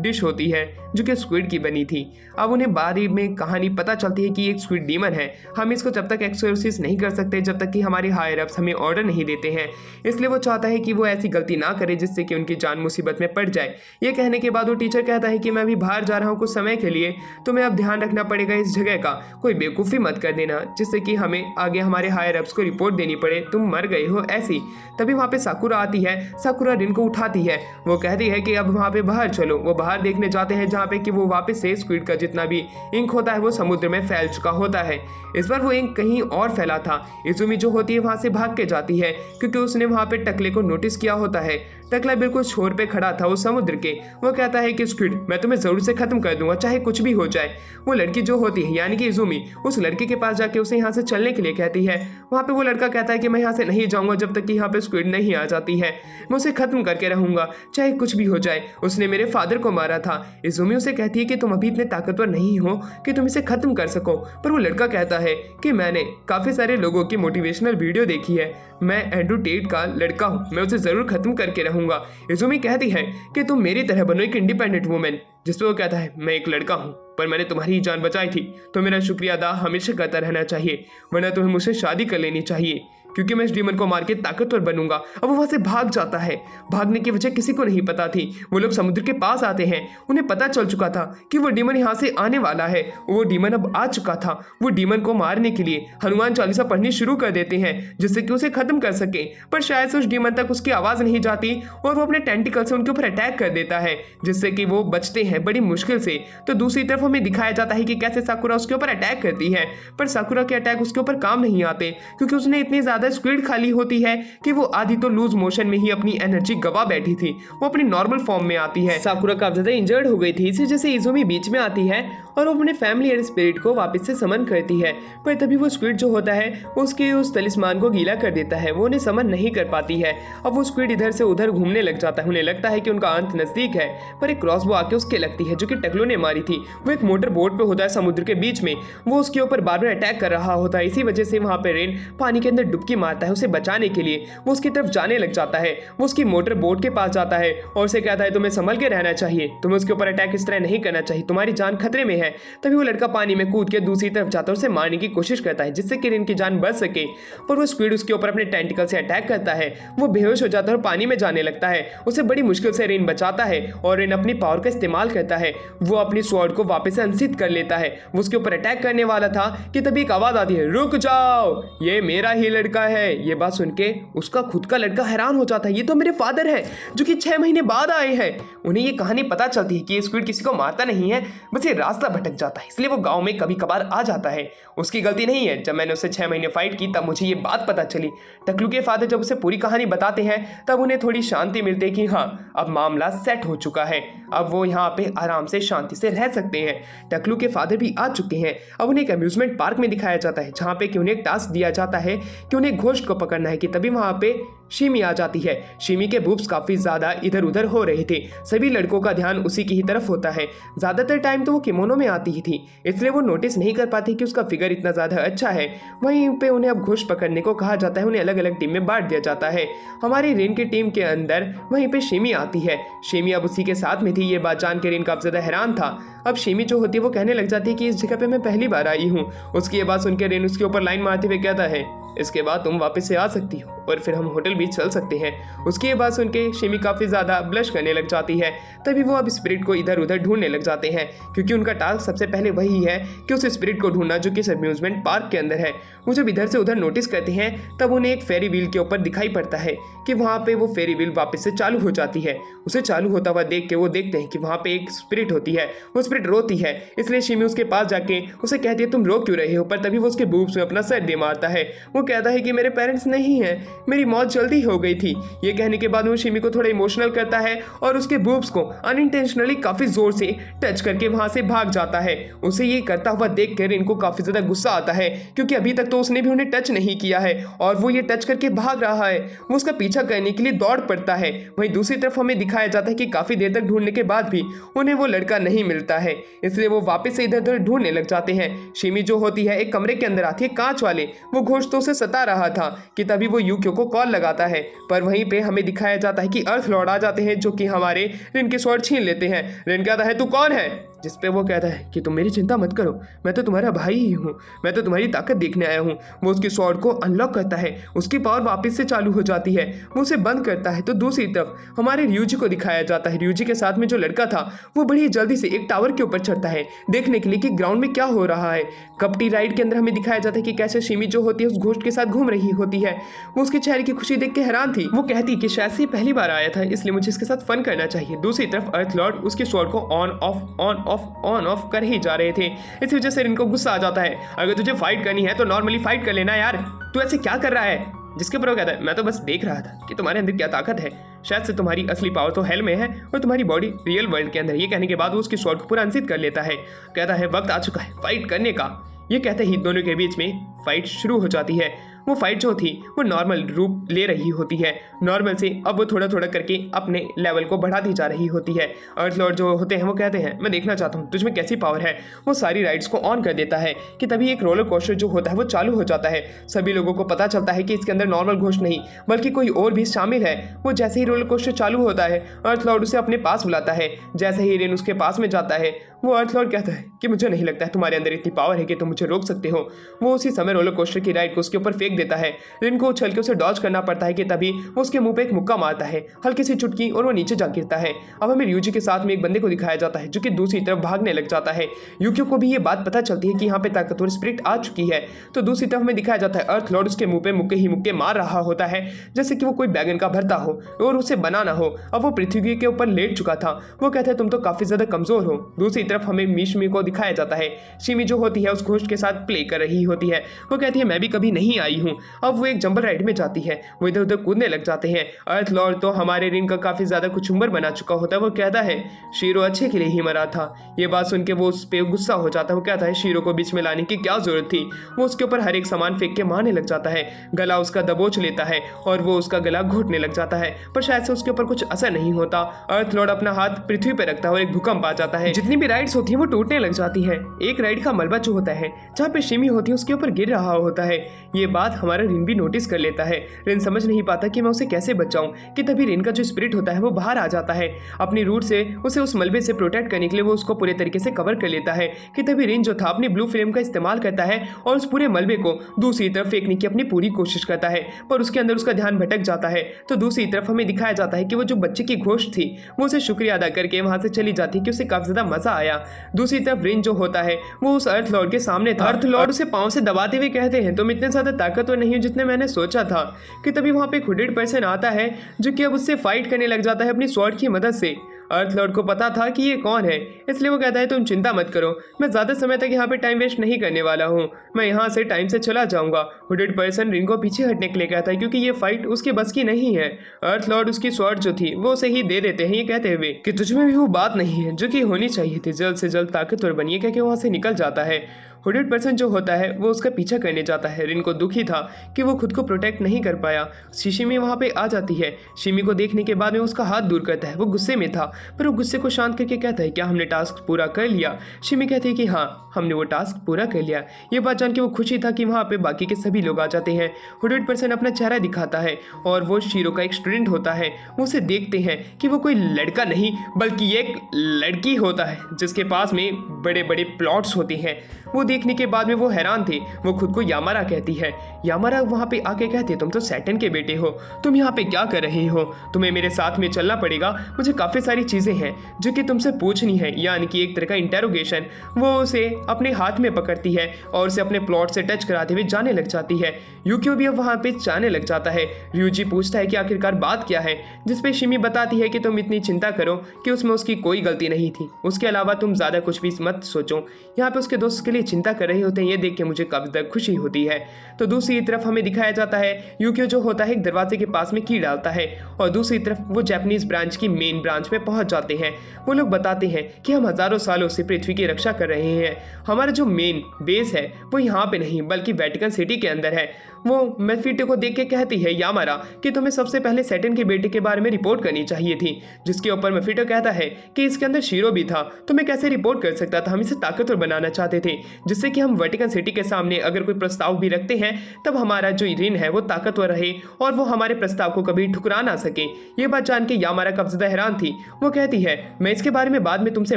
[SPEAKER 1] डिश होती है जो कि स्क्विड की बनी थी। अब उन्हें बाद में कहानी पता चलती है कि एक स्क्विड डीमन है। हम इसको जब तक एक्सोर्सिस नहीं कर सकते जब तक कि हमारे हायर अप्स हमें ऑर्डर नहीं देते हैं। इसलिए वो चाहता है कि वो ऐसी गलती ना करे जिससे कि उनकी जान मुसीबत में पड़ जाए। ये कहने के बाद वो टीचर कहता है कि मैं अभी बाहर जा रहा हूँ कुछ समय के लिए, तुम्हें अब ध्यान रखना पड़ेगा इस जगह का, कोई बेवकूफ़ी मत कर देना जिससे कि हमें आगे हमारे हायर अप्स को रिपोर्ट देनी पड़े तुम मर गए हो ऐसी। तभी वहाँ पे साकुरा आती है। साकुरा रिन को उठाती है। वो कहती है कि अब वहाँ पे बाहर चलो। वो बाहर देखने जाते हैं जहाँ पे कि वो वापस से स्क्विड का जितना भी इंक होता है वो समुद्र में फैल चुका होता है। इस बार वो इंक कहीं और फैला था। इजुमी जो होती है वहाँ से भाग के जाती है क्योंकि उसने वहाँ पे टकले को नोटिस किया होता है। टकला बिल्कुल छोर पे खड़ा था उस समुद्र के। वो कहता है कि स्क्विड मैं तुम्हें जरूर से खत्म कर दूंगा चाहे कुछ भी हो जाए। वो लड़की जो होती है यानी कि इजुमी उस लड़के के पास जाके उसे यहाँ से चलने के लिए कहती है। वहाँ पे वो लड़का कहता है कि मैं यहाँ से नहीं जाऊँगा जब तक कि यहाँ पे स्क्विड नहीं आ जाती है। मैं उसे खत्म करके रहूँगा चाहे कुछ भी हो जाए। उसने मेरे फादर को मारा था। इज़ुमी उसे कहती है कि तुम अभी इतने ताकतवर नहीं हो कि तुम इसे खत्म कर सको, पर वो लड़का कहता है कि मैंने काफ़ी सारे लोगों की मोटिवेशनल वीडियो देखी है, मैं एंड्रू टेट का लड़का हूँ, मैं उसे ज़रूर खत्म करके रहूँगा। इज़ुमी कहती है कि तुम मेरी तरह बनो एक इंडिपेंडेंट वुमेन, जिस पर वो कहता है मैं एक लड़का हूँ पर मैंने तुम्हारी जान बचाई थी, तो मेरा शुक्रिया अदा हमेशा करता रहना चाहिए, वरना तुम्हें मुझसे शादी कर लेनी चाहिए क्योंकि मैं इस डीमन को मार के ताकतवर बनूंगा। अब वो वहां से भाग जाता है। भागने की वजह किसी को नहीं पता थी। वो लोग समुद्र के पास आते हैं। उन्हें पता चल चुका था कि वो डीमन यहाँ से आने वाला है। वो डीमन अब आ चुका था। वो डीमन को मारने के लिए हनुमान चालीसा पढ़नी शुरू कर देते हैं जिससे कि उसे खत्म कर सके, पर शायद से उस डीमन तक उसकी आवाज नहीं जाती और वो अपने टेंटिकल से उनके ऊपर अटैक कर देता है जिससे कि वो बचते हैं बड़ी मुश्किल से। तो दूसरी तरफ हमें दिखाया जाता है कि कैसे साकुरा उसके ऊपर अटैक करती है, पर साकुरा के अटैक उसके ऊपर काम नहीं आते क्योंकि उसने इतनी ज्यादा स्क्विड खा ली होती है कि वो आधी तो लूज मोशन में ही अपनी एनर्जी गवा बैठी थी। वो अपनी नॉर्मल फॉर्म में आती है। साकुरा काफी ज्यादा इंजर्ड हो गई थी, इसी वजह से इज़ुमी बीच में आती है और वो अपने फैमिली स्पिरिट को वापस से समन करती है, पर तभी वो स्क्विड जो होता है उसके उस तलिस्मान को गीला कर देता है। वो उन्हें समन नहीं कर पाती है। अब वो स्क्विड इधर से उधर घूमने लग जाता है। उन्हें लगता है कि उनका अंत नजदीक है, पर एक क्रॉसबो आके उसके लगती है जो कि टकलो ने मारी थी। वो एक मोटर बोट पे होता है समुद्र के बीच में। वो उसके ऊपर बार बार अटैक कर रहा होता है। इसी वजह से वहां पे रेन पानी के अंदर डुबकी मारता है उसे बचाने के लिए। वो उसकी तरफ जाने लग जाता है। वो उसकी मोटर बोट के पास जाता है और उसे कहता है तुम्हें संभल के रहना चाहिए, तुम्हें उसके ऊपर अटैक इस तरह नहीं करना चाहिए, तुम्हारी जान खतरे में है। तभी वो लड़का पानी में कूद के दूसरी तरफ जाता है, उसे मारने की कोशिश करता है जिससे कि रेन की जान बच सके, पर वो स्क्विड उसके ऊपर अपने टेंटिकल से अटैक करता है। वो बेहोश हो जाता है और पानी में जाने लगता है। उसे बड़ी मुश्किल से रेन बचाता है और रेन अपनी पावर का इस्तेमाल करता है। वो अपनी स्वॉर्ड को वापस से अनसिद्ध कर लेता है। वो उसके ऊपर अटैक करने वाला था कि तभी एक आवाज आती है, रुक जाओ, ये मेरा ही लड़का है। ये बात सुन के उसका खुद का लड़का हैरान हो जाता है, ये तो मेरे फादर है जो कि 6 महीने बाद आए हैं। उन्हें ये कहानी पता चलती है कि ये स्क्विड किसी को मारता नहीं है, बस ये रास्ता भटक जाता है, इसलिए वो गांव में कभी कभार आ जाता है। उसकी गलती नहीं है। जब मैंने उससे 6 महीने फाइट की तब मुझे ये बात पता चली। टकलू के फादर जब उसे पूरी कहानी बताते हैं तब उन्हें थोड़ी शांति मिलती है कि हाँ अब मामला सेट हो चुका है, अब वो यहाँ पे आराम से शांति से रह सकते हैं। टकलू के फादर भी आ चुके हैं। अब उन्हें एक अम्यूजमेंट पार्क में दिखाया जाता है जहाँ पे कि उन्हें एक टास्क दिया जाता है कि उन्हें घोस्ट को पकड़ना है कि तभी वहाँ पे शिमी आ जाती है। शिमी के बूब्स काफी ज्यादा इधर उधर हो रहे थे। सभी लड़कों का ध्यान उसी की ही तरफ होता है। ज्यादातर टाइम तो वो किमोनो में आती ही थी, इसलिए वो नोटिस नहीं कर पाती कि उसका फिगर इतना ज्यादा अच्छा है। वहीं पे उन्हें अब घोस्ट पकड़ने को कहा जाता है। उन्हें अलग अलग टीम में बांट दिया जाता है। हमारी रेन की टीम के अंदर वहीं पे शिमी आती है। शिमी अब उसी के साथ में थी। ये बात जान के रेन काफी ज्यादा हैरान था। अब शिमी जो होती है वो कहने लग जाती है कि इस जगह पे मैं पहली बार आई हूँ। उसकी ये बात सुन के रेन उसके ऊपर लाइन मारते हुए कहता है, इसके बाद तुम वापस से आ सकती हो और फिर हम होटल भी चल सकते हैं। उसकी ये बात सुन के शिमी काफ़ी ज़्यादा ब्लश करने लग जाती है। तभी वो अब स्पिरिट को इधर उधर ढूंढने लग जाते हैं क्योंकि उनका टास्क सबसे पहले वही है कि उस स्पिरिट को ढूंढना जो कि इस अम्यूजमेंट पार्क के अंदर है। वो जब इधर से उधर नोटिस करते हैं तब उन्हें एक फेरी व्हील के ऊपर दिखाई पड़ता है कि वहाँ पे वो फेरी व्हील वापस से चालू हो जाती है। उसे चालू होता हुआ देख के वो देखते हैं कि वहाँ पे एक स्पिरिट होती है। वो स्पिरिट रोती है, इसलिए शिमी उसके पास जाके उसे कहती है तुम रो क्यों रहे हो, पर तभी वो उसके बूब्स में अपना सर दे मारता है। वो कहता है कि मेरे पेरेंट्स नहीं हैं, मेरी मौत जल्दी हो गई थी। ये कहने के बाद वो शिमी को थोड़ा इमोशनल करता है और उसके बूब्स को अनइंटेंशनली काफी जोर से टच करके वहां से भाग जाता है। उसे ये करता हुआ देख कर इनको काफी ज्यादा गुस्सा आता है क्योंकि अभी तक तो उसने भी उन्हें टच नहीं किया है और वो ये टच करके भाग रहा है। वो उसका पीछा करने के लिए दौड़ पड़ता है। वहीं दूसरी तरफ हमें दिखाया जाता है कि काफी देर तक ढूंढने के बाद भी उन्हें वो लड़का नहीं मिलता है, इसलिए वो वापस से इधर उधर ढूंढने लग जाते हैं। शिमी जो होती है एक कमरे के अंदर आती है कांच वाले। वो घोषतों से सता रहा था कि तभी वो यूक्यो को कॉल लगाता है, पर वहीं पे हमें दिखाया जाता है कि अर्थ लॉर्ड आ जाते हैं जो कि हमारे रिन के स्वॉर्ड छीन लेते हैं। रिन कहता है तू कौन है, जिस पे वो कहता है कि तुम मेरी चिंता मत करो, मैं तो तुम्हारा भाई ही हूँ, मैं तो तुम्हारी ताकत देखने आया हूँ। वो उसकी स्वॉर्ड को अनलॉक करता है, उसकी पावर वापस से चालू हो जाती है। वो उसे बंद करता है। तो दूसरी तरफ हमारे ryuji को दिखाया जाता है। ryuji के साथ में जो लड़का था वो बड़ी जल्दी से एक टावर के ऊपर चढ़ता है देखने के लिए कि ग्राउंड में क्या हो रहा है। कपटी राइड के अंदर हमें दिखाया जाता है कि कैसे शिमी जो होती है उस घोस्ट के साथ घूम रही होती है। वो उसके चेहरे की खुशी देख के हैरान थी। वो कहती कि शायद से पहली बार आया था इसलिए मुझे इसके साथ फन करना चाहिए। दूसरी तरफ अर्थ लॉर्ड उसके स्वॉर्ड को ऑन ऑफ कर ही जा रहे थे। इस वजह से इनको गुस्सा आ जाता है, अगर तुझे फाइट करनी है तो नॉर्मली फाइट कर लेना यार, तू ऐसे क्या कर रहा है। जिसके ऊपर वो कहता है मैं तो बस देख रहा था कि तुम्हारे अंदर क्या ताकत है, शायद से तुम्हारी असली पावर तो हेल में है और तुम्हारी बॉडी रियल वर्ल्ड के अंदर। ये कहने के बाद वो उसकी स्वॉर्ड को पूरा अनसिद्ध कर लेता है। कहता है वक्त आ चुका है फाइट करने का। ये कहते ही दोनों के बीच में फाइट शुरू हो जाती है। वो फाइट जो थी वो नॉर्मल रूप ले रही होती है। नॉर्मल से अब वो थोड़ा थोड़ा करके अपने लेवल को बढ़ाती जा रही होती है। अर्थ लॉर्ड जो होते हैं वो कहते हैं मैं देखना चाहता हूँ तुझमें कैसी पावर है। वो सारी राइड्स को ऑन कर देता है कि तभी एक रोलर कोस्टर जो होता है वो चालू हो जाता है। सभी लोगों को पता चलता है कि इसके अंदर नॉर्मल घोस्ट नहीं बल्कि कोई और भी शामिल है। वो जैसे ही रोलर कोस्टर चालू होता है अर्थ लॉर्ड उसे अपने पास बुलाता है। जैसे ही रिन उसके पास में जाता है वो अर्थ लॉर्ड कहता है कि मुझे नहीं लगता है तुम्हारे अंदर इतनी पावर है कि तुम मुझे रोक सकते हो। वो उसी समय रोलर कोस्टर की राइड को उसके ऊपर फेंक देता है। रिन को उछल के उसे डॉज करना पड़ता है कि तभी वो उसके मुंह पे एक मुक्का मारता है, हल्की सी चुटकी, और वो नीचे जा गिरता है। अब हमें यूजी के साथ में एक बंदे को दिखाया जाता है जो कि दूसरी तरफ भागने लग जाता है। यूकियो को भी ये बात पता चलती है कि यहाँ पे ताकतवर स्पिरिट आ चुकी है। तो दूसरी तरफ हमें दिखाया जाता है अर्थ लॉर्ड उसके मुंह पे मुक्के ही मुक्के मार रहा होता है जैसे कि वो कोई बैगन का भरता हो और उसे बनाना हो। अब वो पृथ्वी के ऊपर लेट चुका था। वो कहता है तुम तो काफी ज्यादा कमजोर हो। दूसरी तरफ हमें मिशमी को दिखाया जाता है। शिमी जो होती है उस घोस्ट के साथ प्ले कर रही होती है। वो कहती है मैं भी कभी नहीं आई हूँ। अब वो एक जंबल राइड में जाती है। वो इधर उधर कूदने लग जाते हैं। अर्थ लॉर्ड तो हमारे रिन का काफी ज्यादा कुचुम्बर बना चुका होता है। वो कहता है शीरो अच्छे के लिए ही मरा था। ये बात सुन के वो उस पर गुस्सा हो जाता है। वो कहता है शीरो को बीच में लाने की क्या जरूरत थी। वो उसके ऊपर हर एक सामान फेंक के मारने लग जाता है। गला उसका दबोच लेता है और वो उसका गला घोटने लग जाता है, पर शायद से उसके ऊपर कुछ असर नहीं होता। अर्थ लॉर्ड अपना हाथ पृथ्वी पर रखता है और एक भूकंप आ जाता है। जितनी भी राइड्स होती है वो टूटने लग जाती है। एक राइड का मलबा जो होता है जहाँ पे शिमी होती है उसके ऊपर गिर रहा होता है। ये बात हमारा रिन भी नोटिस कर लेता है। रिन समझ नहीं पाता कि मैं उसे कैसे बचाऊं कि तभी रिन का जो स्पिरिट होता है वो बाहर आ जाता है। अपनी रूट से उसे उस मलबे से प्रोटेक्ट करने के लिए वो उसको पूरे तरीके से कवर कर लेता है कि तभी रिन जो था अपनी ब्लू फ्लेम का इस्तेमाल करता है और उस पूरे मलबे को दूसरी तरफ फेंकने की अपनी पूरी कोशिश करता है, पर उसके अंदर उसका ध्यान भटक जाता है। तो दूसरी तरफ हमें दिखाया जाता है कि वो जो बच्चे की घोस्ट थी वो उसे शुक्रिया अदा करके वहां से चली जाती है कि उसे काफी ज्यादा मजा आया। दूसरी तरफ रिन जो होता है वो उस अर्थ लॉर्ड के सामने था। अर्थ लॉर्ड उसे पांव से दबाते हुए कहते हैं तुम इतने ज्यादा ताकतवर नहीं हो जितने मैंने सोचा था। कि तभी वहां पे एक हुडेड पर्सन आता है जो कि अब उससे फाइट करने लग जाता है अपनी स्वॉर्ड की मदद से। अर्थ लॉर्ड को पता था कि ये कौन है, इसलिए वो कहता है तुम चिंता मत करो, मैं ज़्यादा समय तक यहाँ पे टाइम वेस्ट नहीं करने वाला हूँ, मैं यहाँ से टाइम से चला जाऊँगा। हुडेड पर्सन रिन को पीछे हटने के लिए कहता है क्योंकि ये फाइट उसके बस की नहीं है। अर्थ लॉर्ड उसकी स्वॉर्ड जो थी वो उसे ही दे देते हैं, ये कहते हुए कि तुझमें भी वो बात नहीं है जो कि होनी चाहिए थी, जल्द से जल्द ताकतवर बनिए, कहकर वहाँ से निकल जाता है। हुडेड पर्सन जो होता है वो उसका पीछा करने जाता है। रिन को दुखी था कि वो खुद को प्रोटेक्ट नहीं कर पाया। शिमी वहाँ पे आ जाती है। शिमी को देखने के बाद में उसका हाथ दूर करता है। वो गुस्से में था पर वो गुस्से को शांत करके कहता है क्या हमने टास्क पूरा कर लिया। शिमी कहती है कि हाँ हमने वो टास्क पूरा कर लिया। ये बात जान के वो खुशी था कि वहाँ पे बाकी के सभी लोग आ जाते हैं। हुडेड पर्सन अपना चेहरा दिखाता है और वो शीरो का एक स्टूडेंट होता है। वो उसे देखते हैं कि वो कोई लड़का नहीं बल्कि एक लड़की होता है जिसके पास में बड़े बड़े प्लॉट्स होते हैं। वो देखने के बाद में वो हैरान थे। वो खुद को यामारा कहती है। यामारा वहाँ पे आके कहती है तुम तो सैटर्न के बेटे हो, तुम यहाँ पे क्या कर रहे हो, तुम्हें मेरे साथ में चलना पड़ेगा, मुझे काफ़ी सारी चीज़ें हैं जो कि तुमसे पूछनी है, यानी कि एक तरह का इंटेरोगेशन। वो उसे अपने हाथ में पकड़ती है और उसे अपने प्लॉट से टच कराते हुए जाने लग जाती है। यूकियो भी अब वहाँ पे जाने लग जाता है। ryuji पूछता है कि आखिरकार बात क्या है, जिसपे शिमी बताती है कि तुम इतनी चिंता करो कि उसमें उसकी कोई गलती नहीं थी, उसके अलावा तुम ज़्यादा कुछ भी मत सोचो। यहाँ पे उसके दोस्त के लिए चिंता कर रहे होते हैं, ये देख के मुझे काफ़ी ज़्यादा खुशी होती है। तो दूसरी तरफ हमें दिखाया जाता है यूकियो जो होता है एक दरवाजे के पास में की डालता है और दूसरी तरफ वो जापानीज ब्रांच की मेन ब्रांच में पहुंच जाते हैं। वो लोग बताते हैं कि हम हज़ारों सालों से पृथ्वी की रक्षा कर रहे हैं, हमारा जो मेन बेस है वो यहाँ पे नहीं बल्कि वेटिकन सिटी के अंदर है। वो मेफिटो को देख के कहती है यामारा कि तुम्हें सबसे पहले सैटर्न के बेटे के बारे में रिपोर्ट करनी चाहिए थी, जिसके ऊपर मेफिटो कहता है कि इसके अंदर शीरो भी था, तो मैं कैसे रिपोर्ट कर सकता था, हम इसे ताकतवर बनाना चाहते थे जिससे कि हम वेटिकन सिटी के सामने अगर कोई प्रस्ताव भी रखते हैं तब हमारा जो रिन है वो ताकतवर रहे और वो हमारे प्रस्ताव को कभी ठुकरा ना सके। ये बात जान के यामारा काफी ज्यादा हैरान थी। वो कहती है मैं इसके बारे में बाद में तुमसे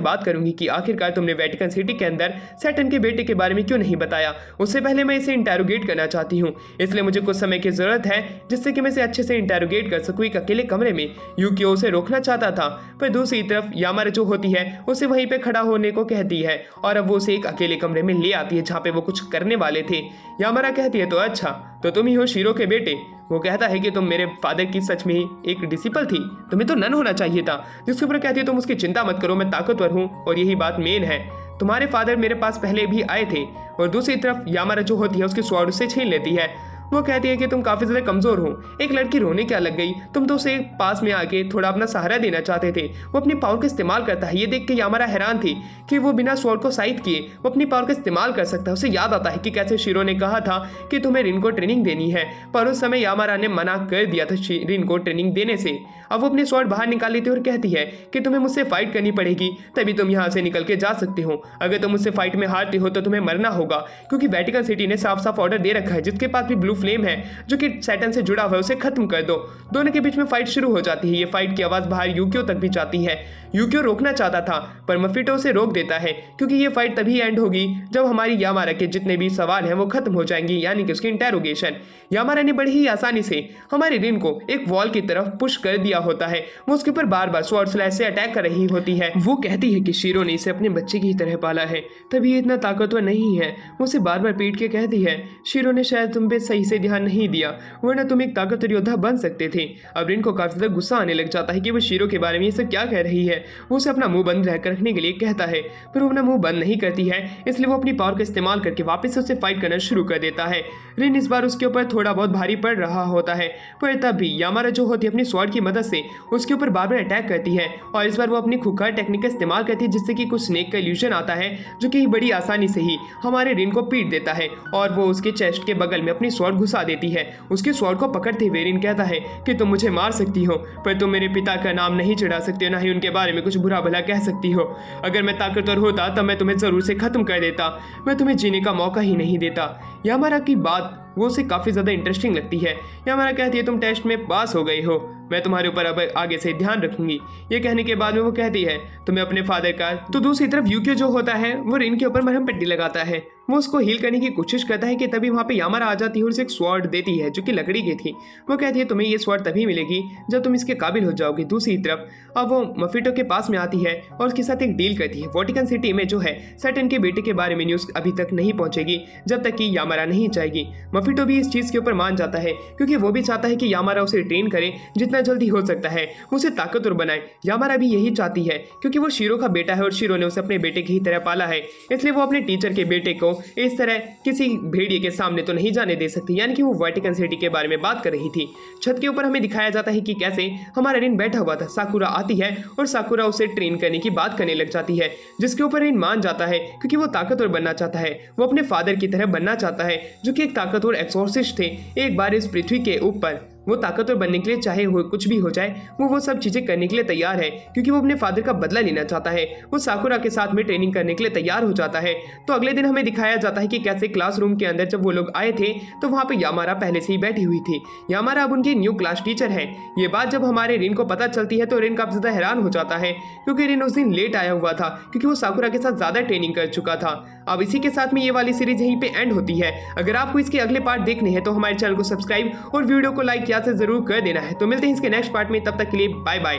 [SPEAKER 1] बात करूंगी कि आखिरकार तुमने वेटिकन सिटी के अंदर सैटर्न के बेटे के बारे में क्यों नहीं बताया, उससे पहले मैं इसे इंटेरोगेट करना चाहती हूँ, इसलिए मुझे कुछ समय की जरूरत है जिससे कि मैं इसे अच्छे से इंटेरोगेट कर सकूँ एक अकेले कमरे में। यूकियो उसे रोकना चाहता था पर दूसरी तरफ यामारा जो होती है उसे वहीं पे खड़ा होने को कहती है और अब वो उसे एक अकेले कमरे में ले आती है जहाँ पे वो कुछ करने वाले थे। यामारा कहती है तो अच्छा, तो तुम ही हो शीरो के बेटे। वो कहता है कि तुम मेरे फादर की सच में ही एक डिसिपल थी, तुम्हें तो नन होना चाहिए था। जिसके ऊपर कहती है तुम उसकी चिंता मत करो, मैं ताकतवर हूँ और यही बात मेन है, तुम्हारे फादर मेरे पास पहले भी आए थे। और दूसरी तरफ यामारा जो होती है उसकी स्वॉर्ड से छीन लेती है वो कहती है कि तुम काफी ज्यादा कमजोर हो। एक लड़की रोने क्या लग गई, तुम तो उसे पास में आके थोड़ा अपना सहारा देना चाहते थे। वो अपनी पावर का इस्तेमाल करता है। ये देख के यामारा हैरान थी कि वो बिना स्वॉर्ड को साइड किए वो अपनी पावर का इस्तेमाल कर सकता है। उसे याद आता है कि कैसे शिरो ने कहा था कि तुम्हें रिन को ट्रेनिंग देनी है, पर उस समय यामारा ने मना कर दिया था रिन को ट्रेनिंग देने से। अब वो अपनी स्वॉर्ड बाहर निकाल लेती है और कहती है कि तुम्हें मुझसे फाइट करनी पड़ेगी, तभी तुम यहाँ से निकल के जा सकते हो। अगर तुम मुझसे फाइट में हारते हो तो तुम्हें मरना होगा, क्योंकि वेटिकन सिटी ने साफ साफ ऑर्डर दे रखा है जिसके पास भी ब्लू फ्लेम है जो कि सैटर्न से जुड़ा हुआ है उसे खत्म कर दो। दोनों के बीच में फाइट शुरू हो जाती है। ये फाइट की आवाज बाहर यूकियो तक भी जाती है। यूकियो रोकना चाहता था पर मफिटो उसे रोक देता है, क्योंकि ये फाइट तभी एंड होगी जब हमारी यामारा के जितने भी सवाल हैं वो खत्म हो जाएंगे, यानी कि उसकी इंटेरोगेशन। यामारा ने बड़ी ही आसानी से हमारे रिन को एक वॉल की तरफ पुश कर दिया होता है। वो उसके ऊपर बार बार स्वॉर्ड स्लैश से अटैक कर रही होती है। वो कहती है कि शिरो ने इसे अपने बच्चे की तरह पाला है, तभी ये इतना ताकतवर नहीं है। वो उसे बार बार पीट के कहती है शिरो ने शायद तुम पे सही से ध्यान नहीं दिया, वरना तुम एक ताकतवर योद्धा बन सकते थे। अब रिन को काफी ज्यादा गुस्सा आने लग जाता है कि वो शिरो के बारे में ये सब क्या कह रही है। वो उसे अपना मुंह बंद रहकर रखने के लिए कहता है, पर वो अपना मुंह बंद नहीं करती है, इसलिए वो अपनी पावर का इस्तेमाल करके वापस से उसे फाइट करना शुरू कर देता है। रिन इस बार उसके ऊपर थोड़ा बहुत भारी पड़ रहा होता है, पर तब भी यामारा जो होती है अपनी स्वॉर्ड की मदद से उसके ऊपर बार बार अटैक करती है, और इस बार वो अपनी खुखार टेक्निक का इस्तेमाल करती है जिससे कि कुछ स्नेक का इल्यूजन आता है जो कि बड़ी आसानी से ही हमारे रिन को पीट देता है, और वो उसके चेस्ट के बगल में अपनी स्वॉर्ड घुसा देती है। उसकी स्वॉर्ड को पकड़ते हुए रिन कहता है कि तुम मुझे मार सकती हो, पर तुम मेरे पिता का नाम नहीं चढ़ा सकते हो, ना ही उनके बारे में कुछ बुरा भला कह सकती हो। अगर मैं ताकतवर होता तब मैं तुम्हें जरूर से खत्म कर देता, मैं तुम्हें जीने का मौका ही नहीं देता। यामारा की बात वो उसे काफी ज्यादा इंटरेस्टिंग लगती है। यामारा कहती है तुम टेस्ट में पास हो गई हो, मैं तुम्हारे ऊपर अब आगे से ध्यान रखूंगी। ये कहने के बाद में वो कहती है तुम्हें अपने फादर का। तो दूसरी तरफ यूकियो जो होता है वो रिन के ऊपर मरहम पट्टी लगाता है। वो उसको हील करने की कोशिश करता है कि तभी वहाँ पे यामारा आ जाती है और उसे एक स्वॉर्ड देती है जो कि लकड़ी की थी। वो कहती है तुम्हें ये स्वॉर्ड तभी मिलेगी जब तुम इसके काबिल हो जाओगे। दूसरी तरफ अब वो मफिटो के पास में आती है और उसके साथ एक डील करती है। वेटिकन सिटी में जो है सैटर्न के बेटे के बारे में न्यूज़ अभी तक नहीं पहुंचेगी जब तक कि यामारा नहीं जाएगी। मफिटो भी इस चीज़ के ऊपर मान जाता है, क्योंकि वो भी चाहता है कि यामारा उसे ट्रेन करे जितना जल्दी हो सकता है, उसे ताकतवर बनाए। यामारा भी यही चाहती है, क्योंकि वो शिरो का बेटा है और शिरो ने उसे अपने बेटे की ही तरह पाला है, इसलिए वो अपने टीचर के बेटे को इस तरह किसी भेड़िए के सामने तो नहीं जाने दे सकती। यानी कि वो वेटिकन सिटी के बारे में बात कर रही थी। छत के ऊपर हमें दिखाया जाता है कि कैसे हमारा रिन बैठा हुआ था। साकुरा आती है और साकुरा उसे ट्रेन करने की बात करने लग जाती है, जिसके ऊपर रिन मान जाता है, क्योंकि वो ताकतवर बनना चाहता है। वो अपने फादर की तरह बनना चाहता है जो कि एक ताकतवर एक्सोर्सिस्ट थे। एक बार इस पृथ्वी के ऊपर वो ताकतवर बनने के लिए चाहे वो कुछ भी हो जाए वो सब चीजें करने के लिए तैयार है, क्योंकि वो अपने फादर का बदला लेना चाहता है। वो साकुरा के साथ में ट्रेनिंग करने के लिए तैयार हो जाता है। तो अगले दिन हमें दिखाया जाता है कि कैसे क्लासरूम के अंदर जब वो लोग आए थे तो वहाँ पे यामारा पहले से ही बैठी हुई थी। यामारा अब उनकी न्यू क्लास टीचर है। ये बात जब हमारे रिन को पता चलती है तो रिन काफी ज्यादा हैरान हो जाता है, क्योंकि रिन उस दिन लेट आया हुआ था, क्योंकि वो साकुरा के साथ ज्यादा ट्रेनिंग कर चुका था। अब इसी के साथ में ये वाली सीरीज यहीं पे एंड होती है। अगर आपको इसके अगले पार्ट देखने हैं तो हमारे चैनल को सब्सक्राइब और वीडियो को लाइक किया से जरूर कर देना है। तो मिलते हैं इसके नेक्स्ट पार्ट में, तब तक के लिए बाय बाय।